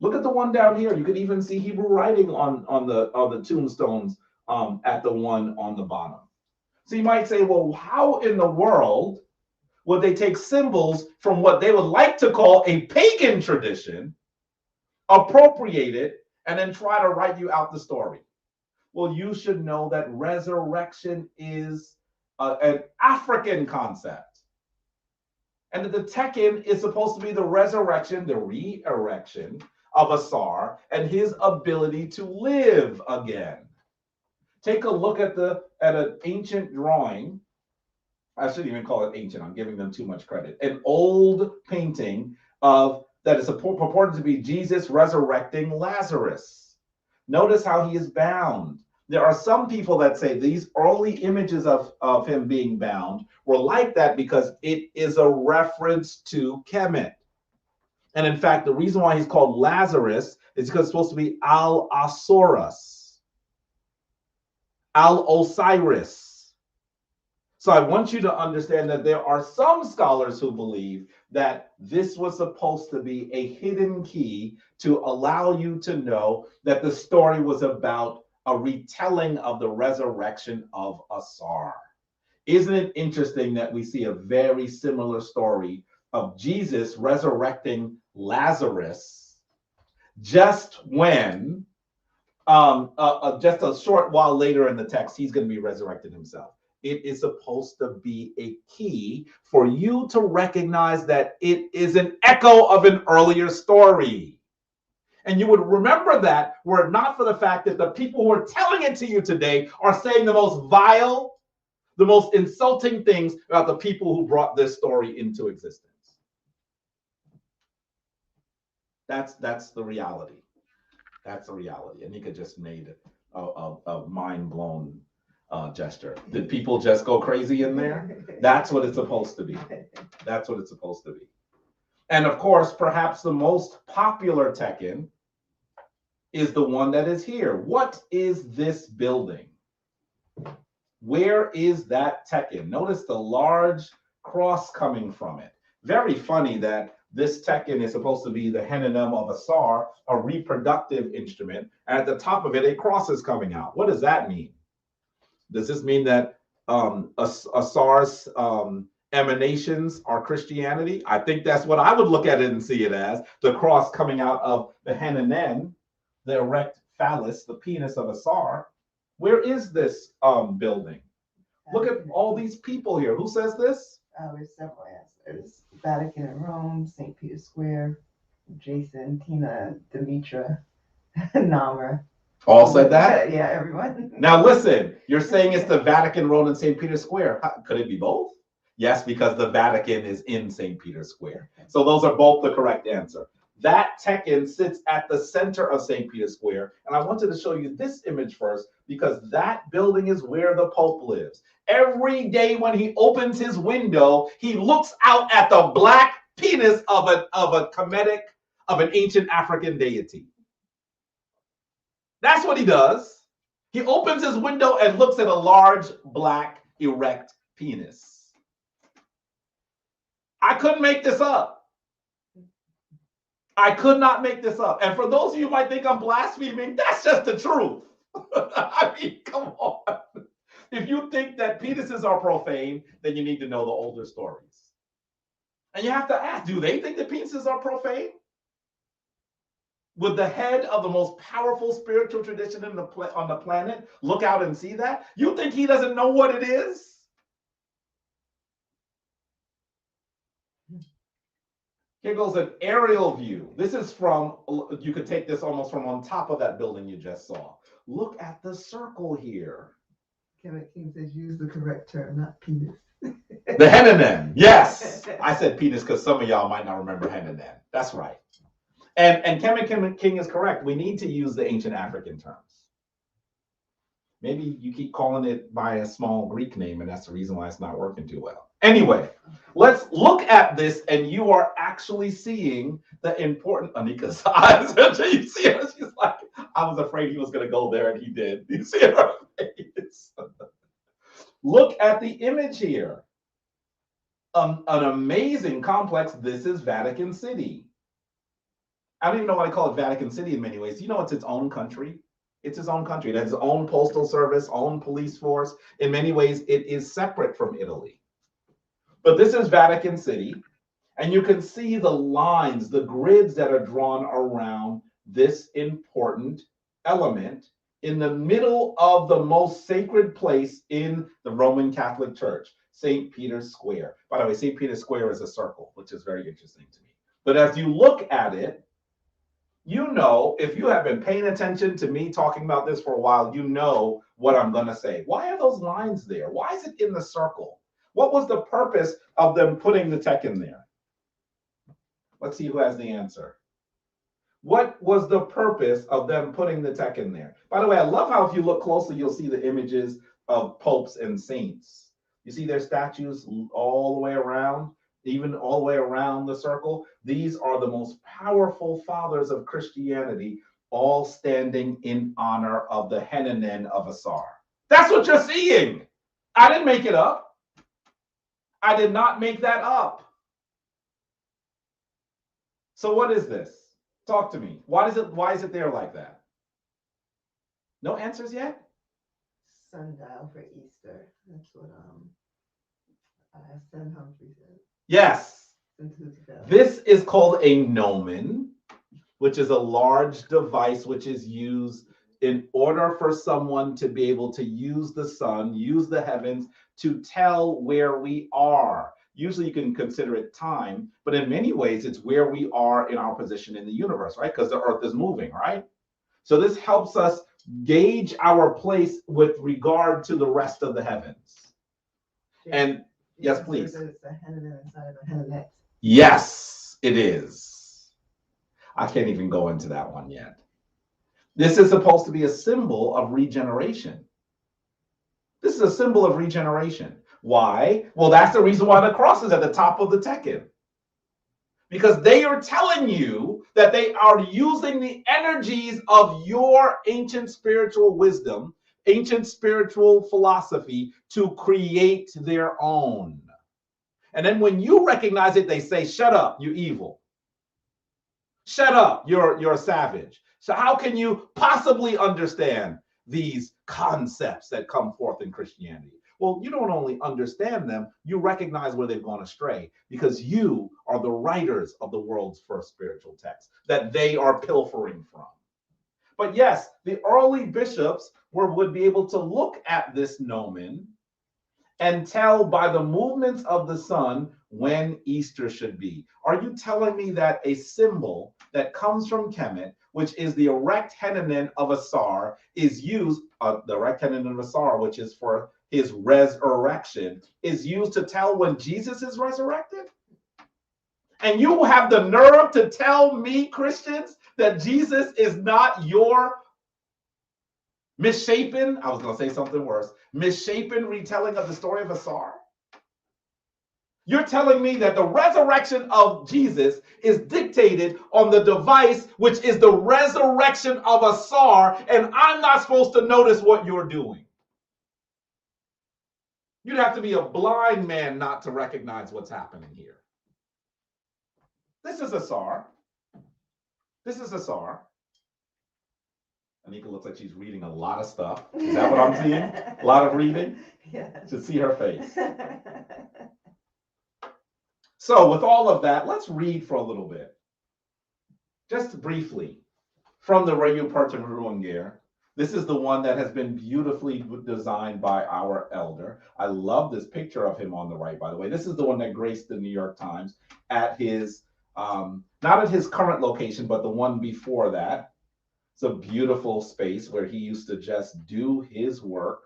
Look at the one down here. You can even see Hebrew writing on the tombstones at the one on the bottom. So you might say, well, how in the world would they take symbols from what they would like to call a pagan tradition, appropriate it, and then try to write you out the story? Well, you should know that resurrection is an African concept. And that the Tekken is supposed to be the resurrection, the re-erection of Asar and his ability to live again. Take a look at an ancient drawing. I shouldn't even call it ancient. I'm giving them too much credit. An old painting of that is purported to be Jesus resurrecting Lazarus. Notice how he is bound. There are some people that say these early images of him being bound were like that because it is a reference to Kemet. And in fact, the reason why he's called Lazarus is because it's supposed to be Al-Asaurus, Al-Osiris. So I want you to understand that there are some scholars who believe that this was supposed to be a hidden key to allow you to know that the story was about a retelling of the resurrection of Asar. Isn't it interesting that we see a very similar story of Jesus resurrecting Lazarus just when, just a short while later in the text, he's going to be resurrected himself. It is supposed to be a key for you to recognize that it is an echo of an earlier story. And you would remember that were it not for the fact that the people who are telling it to you today are saying the most vile, the most insulting things about the people who brought this story into existence. That's the reality. That's the reality. And Nika just made a mind-blown gesture. Did people just go crazy in there? That's what it's supposed to be. That's what it's supposed to be. And of course, perhaps the most popular Tekken is the one that is here. What is this building? Where is that Tekken? Notice the large cross coming from it. Very funny that this Tekken is supposed to be the Henanem of Asar, a reproductive instrument, and at the top of it, a cross is coming out. What does that mean? Does this mean that Asar's emanations are Christianity? I think that's what I would look at it and see it as, the cross coming out of the Henanem, the erect phallus, the penis of Asar. Where is this building? Look at all these people here. Who says this? There's several answers. Vatican in Rome, St. Peter's Square, Jason, Tina, Demetra, Namra. All said that? Yeah, everyone. Now listen, you're saying it's the Vatican, Rome, and St. Peter's Square. Could it be both? Yes, because the Vatican is in St. Peter's Square. So those are both the correct answer. That Tekken sits at the center of St. Peter's Square. And I wanted to show you this image first because that building is where the Pope lives. Every day when he opens his window, he looks out at the black penis of a Kemetic, of an ancient African deity. That's what he does. He opens his window and looks at a large, black, erect penis. I couldn't make this up. I could not make this up. And for those of you who might think I'm blaspheming, that's just the truth. I mean, come on. If you think that penises are profane, then you need to know the older stories. And you have to ask, do they think that penises are profane? Would the head of the most powerful spiritual tradition on the planet look out and see that? You think he doesn't know what it is? Here goes an aerial view. This is from, you could take this almost from on top of that building you just saw. Look at the circle here. Kemet King says use the correct term, not penis. The Henanem, yes. I said penis because some of y'all might not remember Henanem. That's right. And Kemet King is correct. We need to use the ancient African terms. Maybe you keep calling it by a small Greek name, and that's the reason why it's not working too well. Anyway, let's look at this, and you are actually seeing the important Anika's eyes. You see her? She's like, I was afraid he was going to go there, and he did. You see her face? Look at the image here. An amazing complex. This is Vatican City. I don't even know why I call it Vatican City in many ways. You know, it's its own country. It's its own country. It has its own postal service, own police force. In many ways, it is separate from Italy. But this is Vatican City. And you can see the lines, the grids that are drawn around this important element in the middle of the most sacred place in the Roman Catholic Church, St. Peter's Square. By the way, St. Peter's Square is a circle, which is very interesting to me. But as you look at it, you know, if you have been paying attention to me talking about this for a while, you know what I'm going to say. Why are those lines there? Why is it in the circle? What was the purpose of them putting the tech in there? Let's see who has the answer. What was the purpose of them putting the tech in there? By the way, I love how if you look closely, you'll see the images of popes and saints. You see their statues all the way around, even all the way around the circle. These are the most powerful fathers of Christianity, all standing in honor of the Henonen of Asar. That's what you're seeing. I didn't make it up. I did not make that up. So what is this? Talk to me. Why is it there like that? No answers yet? Sundial for Easter. That's what Sen Humphrey said. Yes. This is called a gnomon, which is a large device which is used in order for someone to be able to use the sun, use the heavens to tell where we are. Usually you can consider it time, but in many ways it's where we are in our position in the universe, right? Because the earth is moving, right? So this helps us gauge our place with regard to the rest of the heavens. And yes, please. Yes, it is. I can't even go into that one yet. This is supposed to be a symbol of regeneration. This is a symbol of regeneration. Why? Well, that's the reason why the cross is at the top of the tekken. Because they are telling you that they are using the energies of your ancient spiritual wisdom, ancient spiritual philosophy to create their own. And then when you recognize it, they say, shut up, you're evil. Shut up, you're a savage. So how can you possibly understand these concepts that come forth in Christianity? Well, you don't only understand them, you recognize where they've gone astray because you are the writers of the world's first spiritual text that they are pilfering from. But yes, the early bishops would be able to look at this gnomon and tell by the movements of the sun when Easter should be. Are you telling me that a symbol that comes from Kemet, which is the erect Henonen of Asar, is used, the erect Henonen of Asar, which is for his resurrection, is used to tell when Jesus is resurrected? And you have the nerve to tell me, Christians, that Jesus is not your misshapen, I was going to say something worse, misshapen retelling of the story of Asar? You're telling me that the resurrection of Jesus is dictated on the device, which is the resurrection of Asar, and I'm not supposed to notice what you're doing. You'd have to be a blind man not to recognize what's happening here. This is Asar. This is Asar. Anika looks like she's reading a lot of stuff. Is that what I'm seeing? A lot of reading? Yeah. To see her face. So with all of that, let's read for a little bit. Just briefly, from the Rayu Partaruangir. This is the one that has been beautifully designed by our elder. I love this picture of him on the right, by the way. This is the one that graced the New York Times at his, not at his current location, but the one before that. It's a beautiful space where he used to just do his work.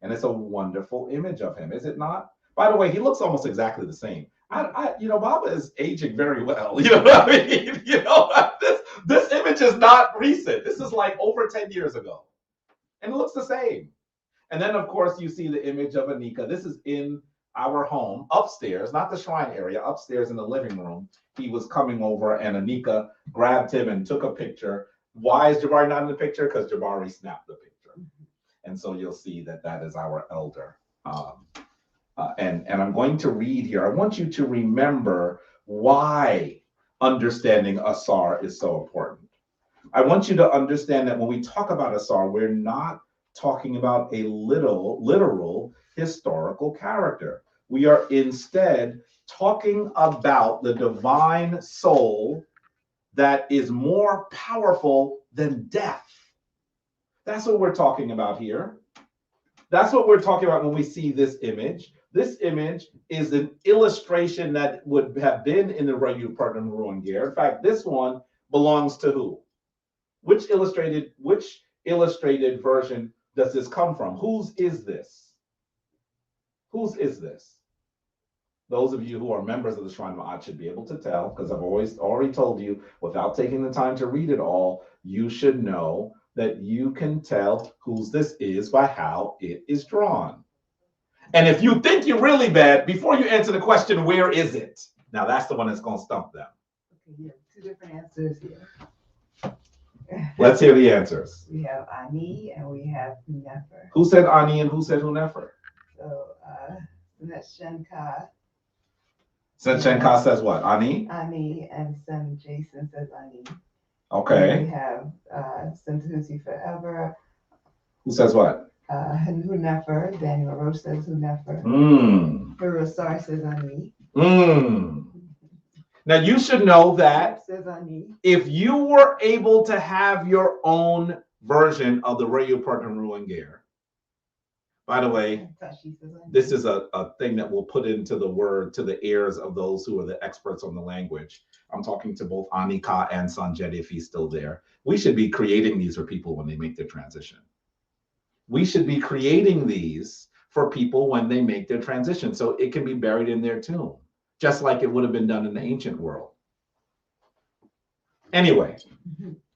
And it's a wonderful image of him, is it not? By the way, he looks almost exactly the same. Baba is aging very well. You know what I mean? This image is not recent. This is like over 10 years ago. And it looks the same. And then, of course, you see the image of Anika. This is in our home upstairs, not the shrine area, upstairs in the living room. He was coming over, and Anika grabbed him and took a picture. Why is Jabari not in the picture? Because Jabari snapped the picture. And so you'll see that that is our elder. And I'm going to read here. I want you to remember why understanding Asar is so important. I want you to understand that when we talk about Asar, we're not talking about a literal historical character. We are instead talking about the divine soul that is more powerful than death. That's what we're talking about here. That's what we're talking about when we see this image. This image is an illustration that would have been in the regular partner ruin gear. In fact, this one belongs to who? Which illustrated version does this come from? Whose is this? Whose is this? Those of you who are members of the Shrine of Ma'at should be able to tell, because I've already told you, without taking the time to read it all, you should know that you can tell whose this is by how it is drawn. And if you think you're really bad, before you answer the question, where is it? Now that's the one that's going to stump them. Okay, yeah, two different answers here. Let's hear the answers. We have Ani and we have Nefer. Who said Ani and who said Hunefer? So Shenka. Shenka says what? Ani? Ani, and Sen Jason says Ani. Okay. And we have Sentusi Forever. Who says what? Hunefer. Daniel Roche says Hunefer. Asar says Ani. Now you should know that says Ani. If you were able to have your own version of the Radio Partner Ruin Gear, by the way, this is a thing that we'll put into the word to the ears of those who are the experts on the language. I'm talking to both Anika and Sanjay if he's still there. We should be creating these for people when they make their transition. We should be creating these for people when they make their transition so it can be buried in their tomb, just like it would have been done in the ancient world. Anyway,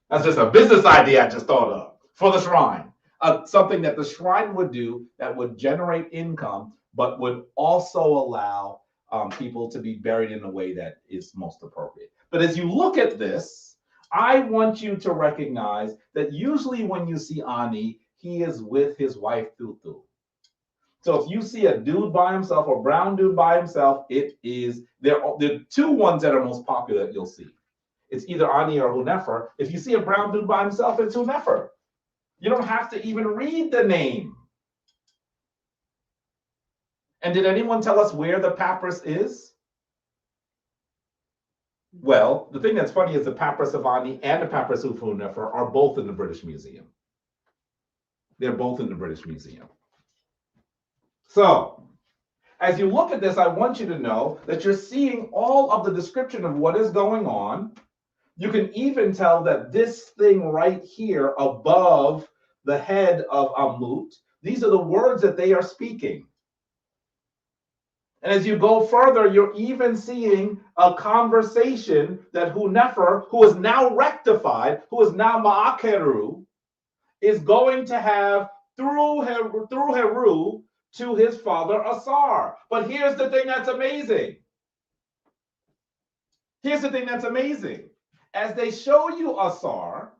that's just a business idea I just thought of for the shrine. Something that the shrine would do that would generate income, but would also allow people to be buried in a way that is most appropriate. But as you look at this, I want you to recognize that usually when you see Ani, he is with his wife Tutu. So if you see a dude by himself or brown dude by himself, it is there are two ones that are most popular that you'll see. It's either Ani or Hunefer. If you see a brown dude by himself, it's Hunefer. You don't have to even read the name. And did anyone tell us where the papyrus is? Well, the thing that's funny is the papyrus of Ani and the papyrus of Hunefer are both in the British Museum. They're both in the British Museum. So, as you look at this, I want you to know that you're seeing all of the description of what is going on. You can even tell that this thing right here above the head of Amut, these are the words that they are speaking. And as you go further, you're even seeing a conversation that Hunefer, who is now rectified, who is now Ma'akeru, is going to have through Heru to his father Asar. But here's the thing that's amazing. Here's the thing that's amazing. As they show you Asar,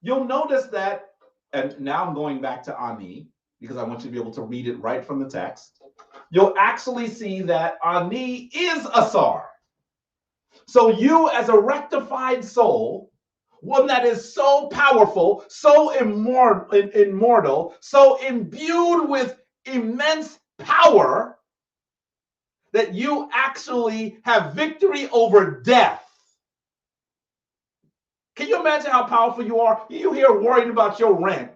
you'll notice that, and now I'm going back to Ani, because I want you to be able to read it right from the text. You'll actually see that Ani is Asar. So you as a rectified soul, one that is so powerful, so immortal, so imbued with immense power, that you actually have victory over death. Can you imagine how powerful you are? You here worrying about your rent,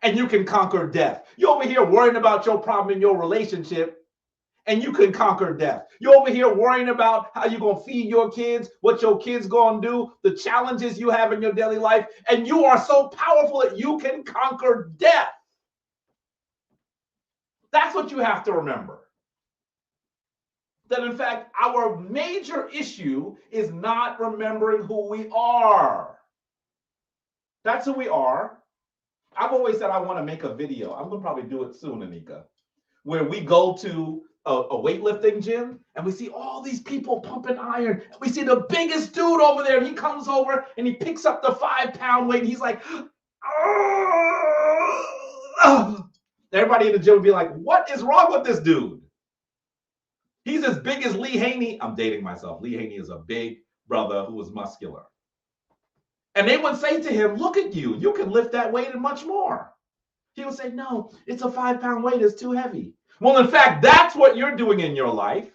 and you can conquer death. You're over here worrying about your problem in your relationship, and you can conquer death. You're over here worrying about how you're going to feed your kids, what your kids going to do, the challenges you have in your daily life, and you are so powerful that you can conquer death. That's what you have to remember. That in fact, our major issue is not remembering who we are. That's who we are. I've always said I want to make a video. I'm going to probably do it soon, Anika, where we go to a weightlifting gym and we see all these people pumping iron. And we see the biggest dude over there. And he comes over and he picks up the 5-pound weight. And he's like, oh. Everybody in the gym would be like, what is wrong with this dude? He's as big as Lee Haney. I'm dating myself. Lee Haney is a big brother who was muscular. And they would say to him, look at you. You can lift that weight and much more. He would say, no, it's a 5-pound weight. It's too heavy. Well, in fact, that's what you're doing in your life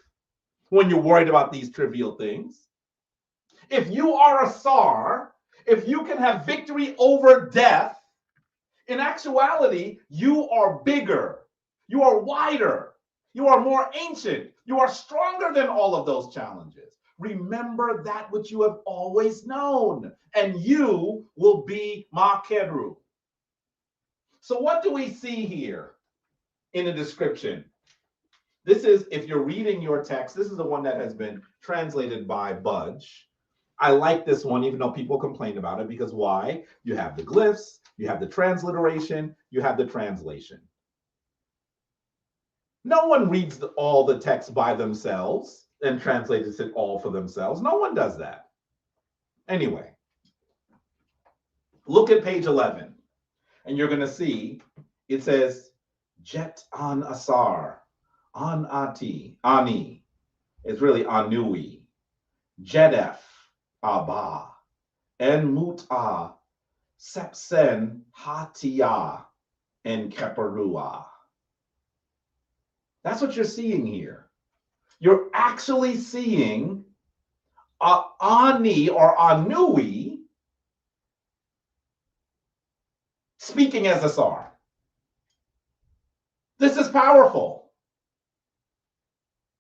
when you're worried about these trivial things. If you are Asar, if you can have victory over death, in actuality, you are bigger. You are wider. You are more ancient. You are stronger than all of those challenges. Remember that which you have always known, and you will be Makeru. So what do we see here in the description? This is, if you're reading your text, this is the one that has been translated by Budge. I like this one, even though people complain about it, because why? You have the glyphs, you have the transliteration, you have the translation. No one reads all the text by themselves and translates it all for themselves. No one does that. Anyway, look at page 11, and you're going to see it says, Jet on Asar, on Ati, Ani. It's really Anui, Jedef, Abba, En Mut'a, Sepsen, Hatia, and Keperua. That's what you're seeing here. You're actually seeing Ani or Anui speaking as Asar. This is powerful.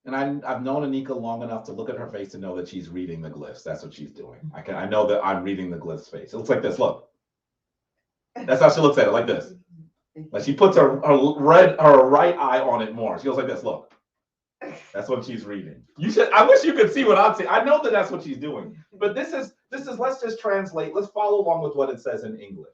And I've known Anika long enough to look at her face to know that she's reading the glyphs. That's what she's doing. I know that I'm reading the glyphs face. It looks like this. Look. That's how she looks at it, like this. Like she puts her right eye on it more. She goes like this. Look. That's what she's reading. I wish you could see what I'm seeing. I know that that's what she's doing. But this is, let's just translate. Let's follow along with what it says in English.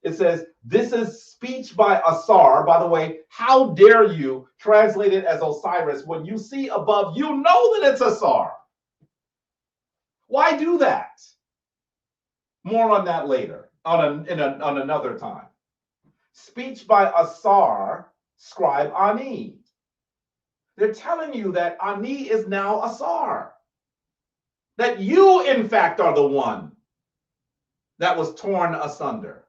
It says, this is speech by Asar. By the way, how dare you translate it as Osiris when you see above, you know that it's Asar. Why do that? More on that later, on another time. Speech by Asar, scribe Ani. They're telling you that Ani is now Asar. That you, in fact, are the one that was torn asunder.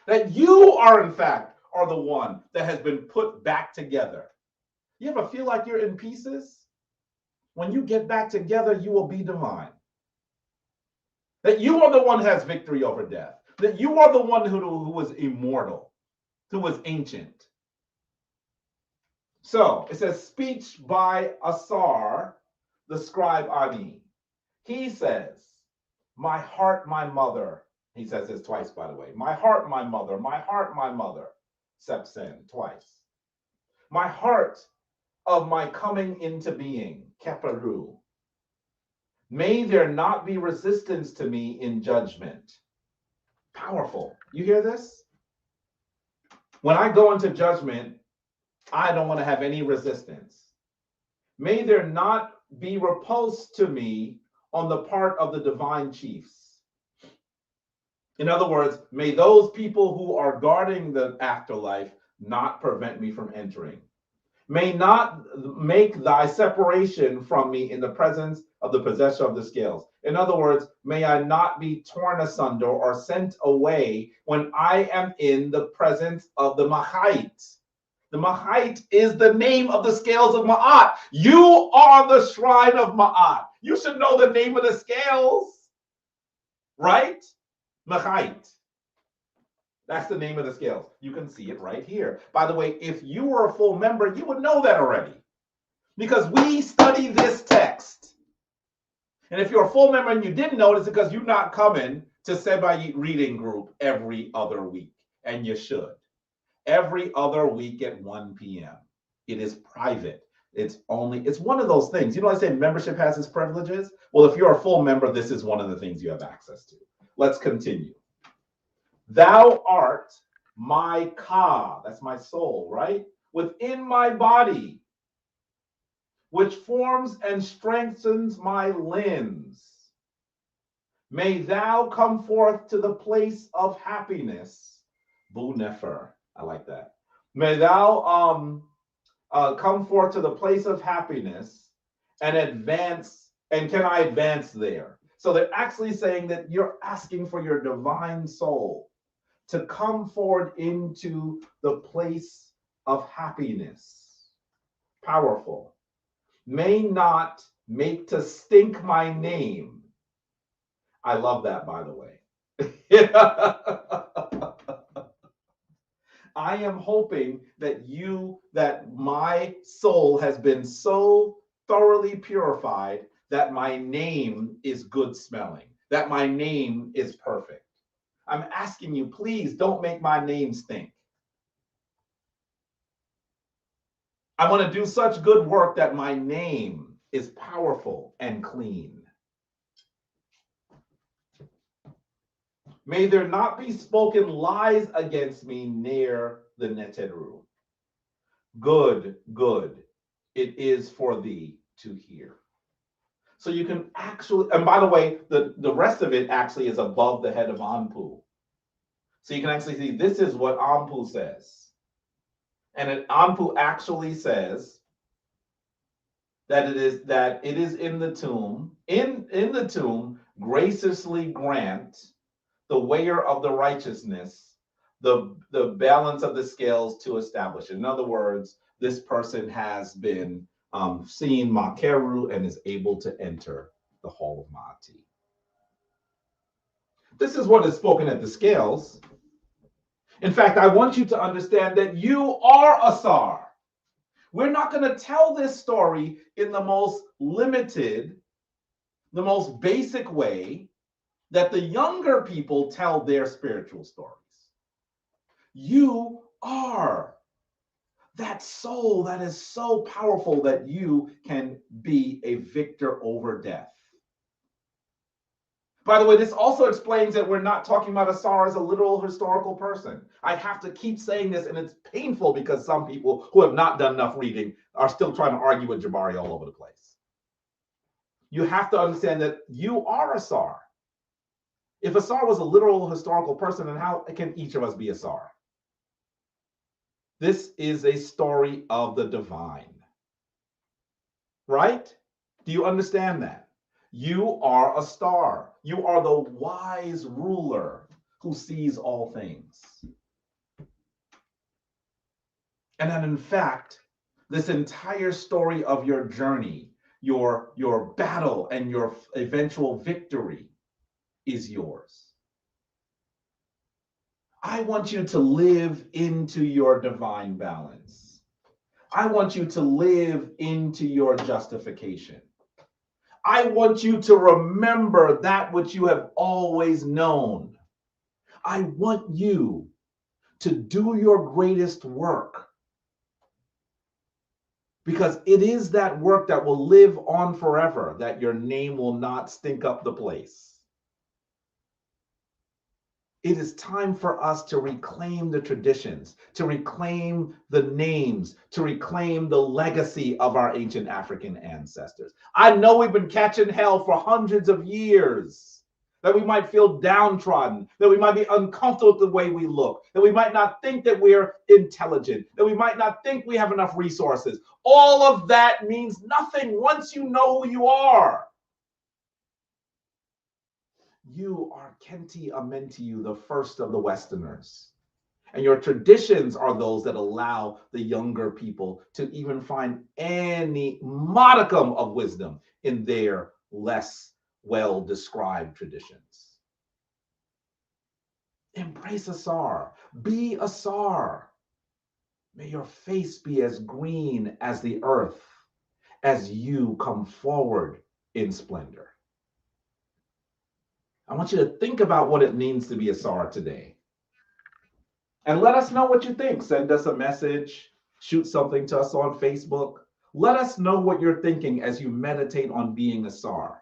That you are, in fact, are the one that has been put back together. You ever feel like you're in pieces? When you get back together, you will be divine. That you are the one who has victory over death. That you are the one who was immortal, who was ancient. So it says, speech by Asar, the scribe Ani. He says, my heart, my mother. He says this twice, by the way. My heart, my mother. My heart, my mother. Sepsen, twice. My heart of my coming into being, Keperu. May there not be resistance to me in judgment. Powerful. You hear this? When I go into judgment, I don't want to have any resistance. May there not be repulse to me on the part of the divine chiefs. In other words, may those people who are guarding the afterlife not prevent me from entering. May not make thy separation from me in the presence of the possessor of the scales. In other words, may I not be torn asunder or sent away when I am in the presence of the Mahait. The Mahait is the name of the scales of Ma'at. You are the shrine of Ma'at. You should know the name of the scales, right? Mahait. That's the name of the scales. You can see it right here. By the way, if you were a full member, you would know that already, because we study this text. And if you're a full member and you didn't know, it's because you're not coming to Seba reading group every other week, and you should. Every other week at 1 p.m. It is private. It's one of those things. You know, I say membership has its privileges. Well, if you're a full member, this is one of the things you have access to. Let's continue. Thou art my ka, that's my soul, right? Within my body, which forms and strengthens my limbs. May thou come forth to the place of happiness. Bu nefer. I like that. May thou come forth to the place of happiness and advance. And can I advance there? So they're actually saying that you're asking for your divine soul to come forward into the place of happiness. Powerful. May not make to stink my name. I love that, by the way. I am hoping that my soul has been so thoroughly purified that my name is good smelling, that my name is perfect. I'm asking you, please don't make my name stink. I want to do such good work that my name is powerful and clean. May there not be spoken lies against me near the Neteru. Good, good, it is for thee to hear. So you can actually, and by the way, the rest of it actually is above the head of Anpu. So you can actually see this is what Anpu says. And Anpu actually says that it is in the tomb, in the tomb, graciously grant the weigher of the righteousness, the balance of the scales to establish. In other words, this person has been seen Makeru and is able to enter the hall of Ma'ati. This is what is spoken at the scales. In fact, I want you to understand that you are Asar. We're not going to tell this story in the most limited, the most basic way that the younger people tell their spiritual stories. You are that soul that is so powerful that you can be a victor over death. By the way, this also explains that we're not talking about Asar as a literal historical person. I have to keep saying this, and it's painful because some people who have not done enough reading are still trying to argue with Jabari all over the place. You have to understand that you are Asar. If Asar was a literal historical person, then how can each of us be Asar? This is a story of the divine. Right? Do you understand that? You are a star. You are the wise ruler who sees all things. And that in fact, this entire story of your journey, your battle and your eventual victory is yours. I want you to live into your divine balance. I want you to live into your justification. I want you to remember that which you have always known. I want you to do your greatest work, because it is that work that will live on forever, that your name will not stink up the place. It is time for us to reclaim the traditions, to reclaim the names, to reclaim the legacy of our ancient African ancestors. I know we've been catching hell for hundreds of years, that we might feel downtrodden, that we might be uncomfortable with the way we look, that we might not think that we're intelligent, that we might not think we have enough resources. All of that means nothing once you know who you are. You are Kenti Amentiu, the first of the Westerners. And your traditions are those that allow the younger people to even find any modicum of wisdom in their less well-described traditions. Embrace Asar. Be Asar. May your face be as green as the earth as you come forward in splendor. I want you to think about what it means to be Asar today. And let us know what you think. Send us a message, shoot something to us on Facebook. Let us know what you're thinking as you meditate on being Asar.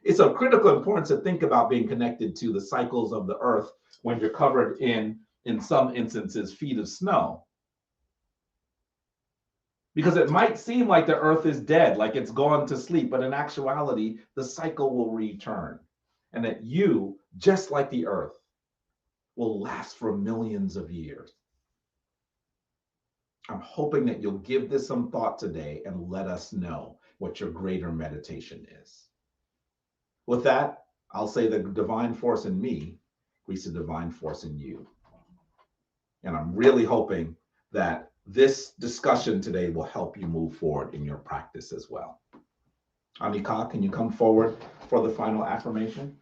It's of critical importance to think about being connected to the cycles of the earth when you're covered in in some instances, feet of snow. Because it might seem like the earth is dead, like it's gone to sleep, but in actuality, the cycle will return. And that you, just like the earth, will last for millions of years. I'm hoping that you'll give this some thought today and let us know what your greater meditation is. With that, I'll say the divine force in me greets the divine force in you. And I'm really hoping that this discussion today will help you move forward in your practice as well. Anika, can you come forward for the final affirmation?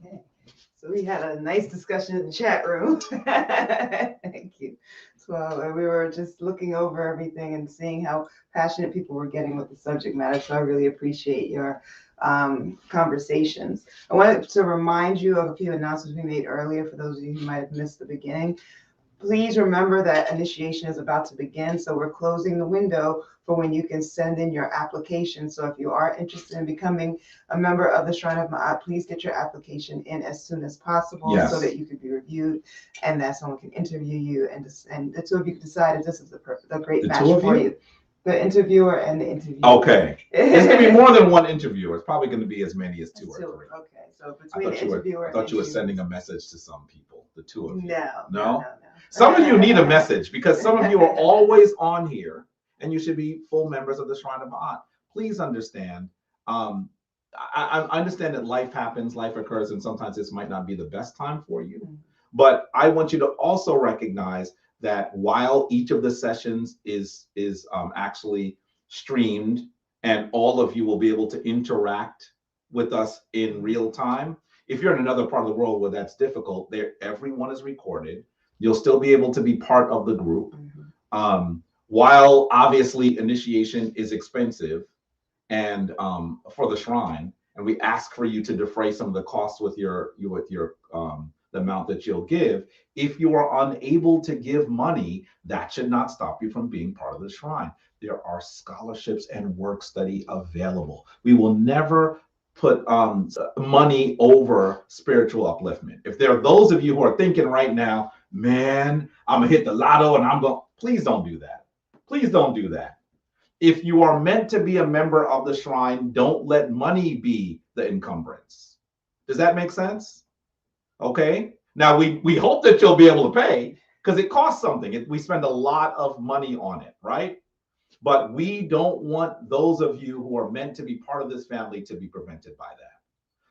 Okay. So we had a nice discussion in the chat room. Thank you. So we were just looking over everything and seeing how passionate people were getting with the subject matter. So I really appreciate your conversations. I wanted to remind you of a few announcements we made earlier for those of you who might have missed the beginning. Please remember that initiation is about to begin, so we're closing the window for when you can send in your application. So if you are interested in becoming a member of the Shrine of Ma'at, please get your application in as soon as possible. Yes. So that you can be reviewed and that someone can interview you and the two of you can decide if this is the great The match two of for you? you. The interviewer and the interviewer. Okay. There's going to be more than one interviewer. It's probably going to be as many as two or three. Okay, so between the interviewer I thought you were sending a message to some people, the two of you. No. Some of you need a message because some of you are always on here and you should be full members of the Shrine of Ma'at. Please understand, I understand that life happens, life occurs, and sometimes this might not be the best time for you. But I want you to also recognize that while each of the sessions is actually streamed and all of you will be able to interact with us in real time, if you're in another part of the world where that's difficult, everyone is recorded. You'll still be able to be part of the group. While obviously initiation is expensive and for the shrine, and we ask for you to defray some of the costs with your the amount that you'll give. If you are unable to give money, that should not stop you from being part of the shrine. There are scholarships and work study available. We will never put money over spiritual upliftment. If there are those of you who are thinking right now, man, I'm gonna hit the lotto and I'm going, please don't do that. Please don't do that. If you are meant to be a member of the shrine, don't let money be the encumbrance. Does that make sense? Okay. Now we hope that you'll be able to pay because it costs something. We spend a lot of money on it, right? But we don't want those of you who are meant to be part of this family to be prevented by that.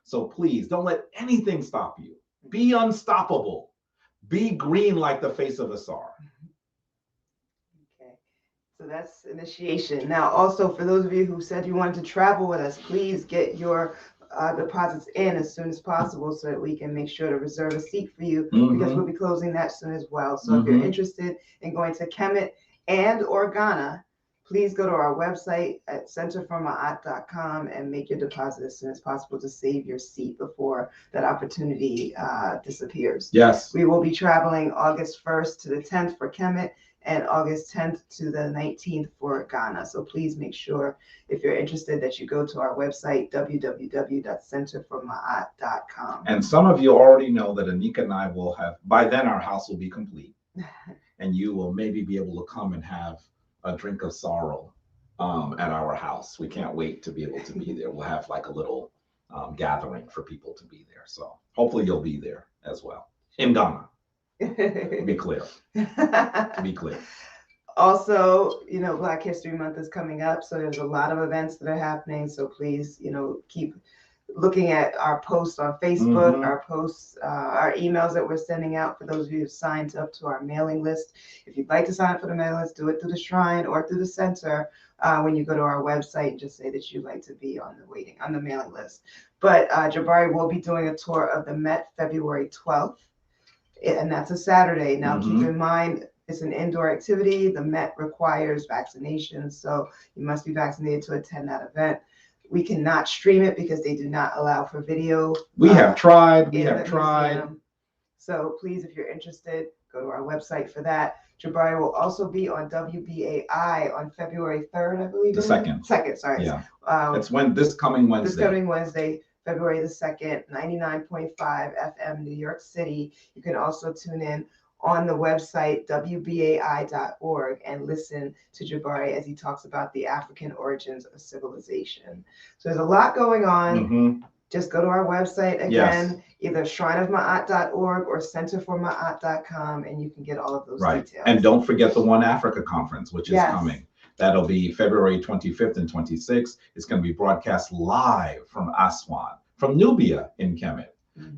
So please don't let anything stop you. Be unstoppable. Be green like the face of Asar. Okay. So that's initiation. Now, also for those of you who said you wanted to travel with us, please get your deposits in as soon as possible so that we can make sure to reserve a seat for you because we'll be closing that soon as well. So if you're interested in going to Kemet and or Ghana, please go to our website at centerformaat.com and make your deposit as soon as possible to save your seat before that opportunity disappears. Yes. We will be traveling August 1st to the 10th for Kemet and August 10th to the 19th for Ghana. So please make sure, if you're interested, that you go to our website, www.centerformaat.com. And some of you already know that Anika and I will have, by then our house will be complete. And you will maybe be able to come and have a drink of sorrow at our house. We can't wait to be able to be there. We'll have like a little gathering for people to be there. So hopefully you'll be there as well. In Ghana. To be clear. To be clear. Also, Black History Month is coming up, so there's a lot of events that are happening. So please, keep looking at our posts on Facebook, our posts, our emails that we're sending out for those of you who've signed up to our mailing list. If you'd like to sign up for the mailing list, do it through the shrine or through the center when you go to our website and just say that you'd like to be on the mailing list. But Jabari will be doing a tour of the Met February 12th. And that's a Saturday. Now, keep in mind, it's an indoor activity. The Met requires vaccination, so you must be vaccinated to attend that event. We cannot stream it because they do not allow for video. We have tried. So please, if you're interested, go to our website for that. Jabari will also be on WBAI on February 3rd, I believe. The 2nd. 2nd, sorry. Yeah. It's this coming Wednesday. This coming Wednesday February the 2nd, 99.5 FM, New York City. You can also tune in on the website wbai.org and listen to Jabari as he talks about the African origins of civilization. So there's a lot going on. Just go to our website again, either shrineofma'at.org or centerforma'at.com, and you can get all of those details. And don't forget the One Africa Conference, which is coming. That'll be February 25th and 26th. It's going to be broadcast live from Aswan, from Nubia in Kemet.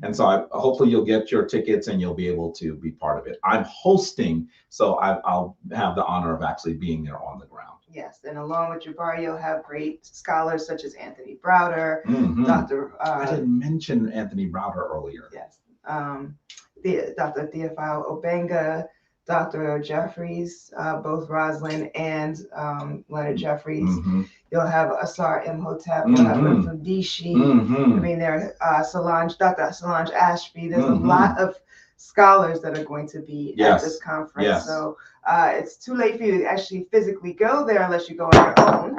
And so hopefully you'll get your tickets and you'll be able to be part of it. I'm hosting, so I'll have the honor of actually being there on the ground. Yes, and along with Jabari, you'll have great scholars such as Anthony Browder, Dr. I didn't mention Anthony Browder earlier. Yes, Dr. Theophile Obenga, Dr. Jeffries, both Roslyn and Leonard Jeffries. You'll have Asar Imhotep, you'll have from Dishi. I mean, there are Dr. Solange Ashby. There's a lot of scholars that are going to be at this conference. So it's too late for you to actually physically go there unless you go on your own.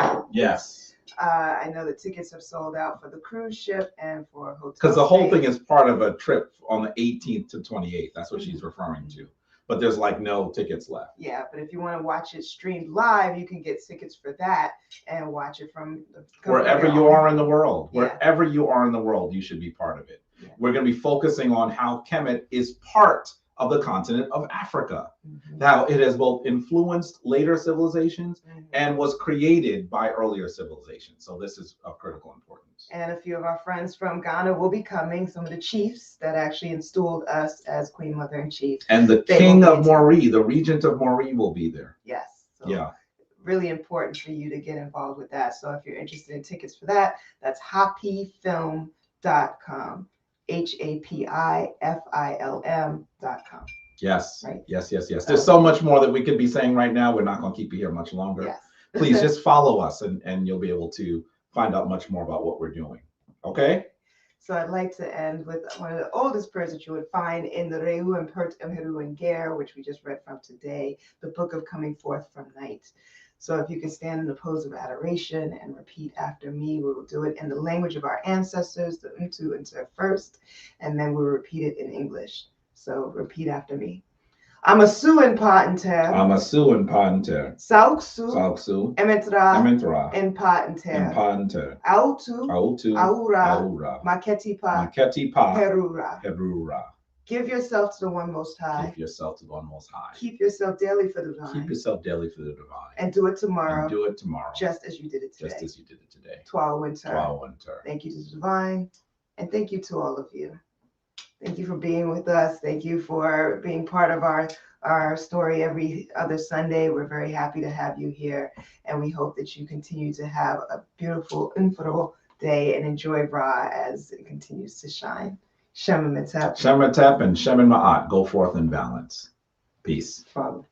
I know the tickets have sold out for the cruise ship and for hotel. Because the whole thing is part of a trip on the 18th to 28th. That's what she's referring to. But there's like no tickets left. Yeah, but if you want to watch it streamed live, you can get tickets for that and watch it from wherever you are in the world. Wherever you are in the world, you should be part of it. We're going to be focusing on how Kemet is part of the continent of Africa. Now, it has both influenced later civilizations and was created by earlier civilizations. So this is of critical importance. And a few of our friends from Ghana will be coming, some of the chiefs that actually installed us as Queen Mother and Chief. And the King of Mori, the Regent of Mori, will be there. Yes. So really important for you to get involved with that. So if you're interested in tickets for that, that's happyfilm.com. HAPIFILM.com. Yes. Yes. There's so much more that we could be saying right now. We're not going to keep you here much longer. Please just follow us and you'll be able to find out much more about what we're doing. Okay? So I'd like to end with one of the oldest prayers that you would find in the Reu and Pert Emheru and Ger, which we just read from today, the book of coming forth from night. So if you can stand in the pose of adoration and repeat after me, we will do it in the language of our ancestors, the Untu and Ter first, and then we'll repeat it in English. So repeat after me. Amasu in Pater. Amasu in Pater. Sauksu. Sauksu. Emetra. Emetra. In Pater. In Pater. Autu. Autu. Aura. Aura. Maketipa. Maketipa. Herura. Herura. Give yourself to the one most high. Give yourself to the one most high. Keep yourself daily for the divine. Keep yourself daily for the divine. And do it tomorrow. And do it tomorrow. Just as you did it today. Just as you did it today. Twa winter. Twa winter. Thank you to the divine. And thank you to all of you. Thank you for being with us. Thank you for being part of our story every other Sunday. We're very happy to have you here. And we hope that you continue to have a beautiful, infidel day and enjoy Ra as it continues to shine. Shemametep. Shemetep and Shemin Ma'at. Go forth in balance. Peace. Father.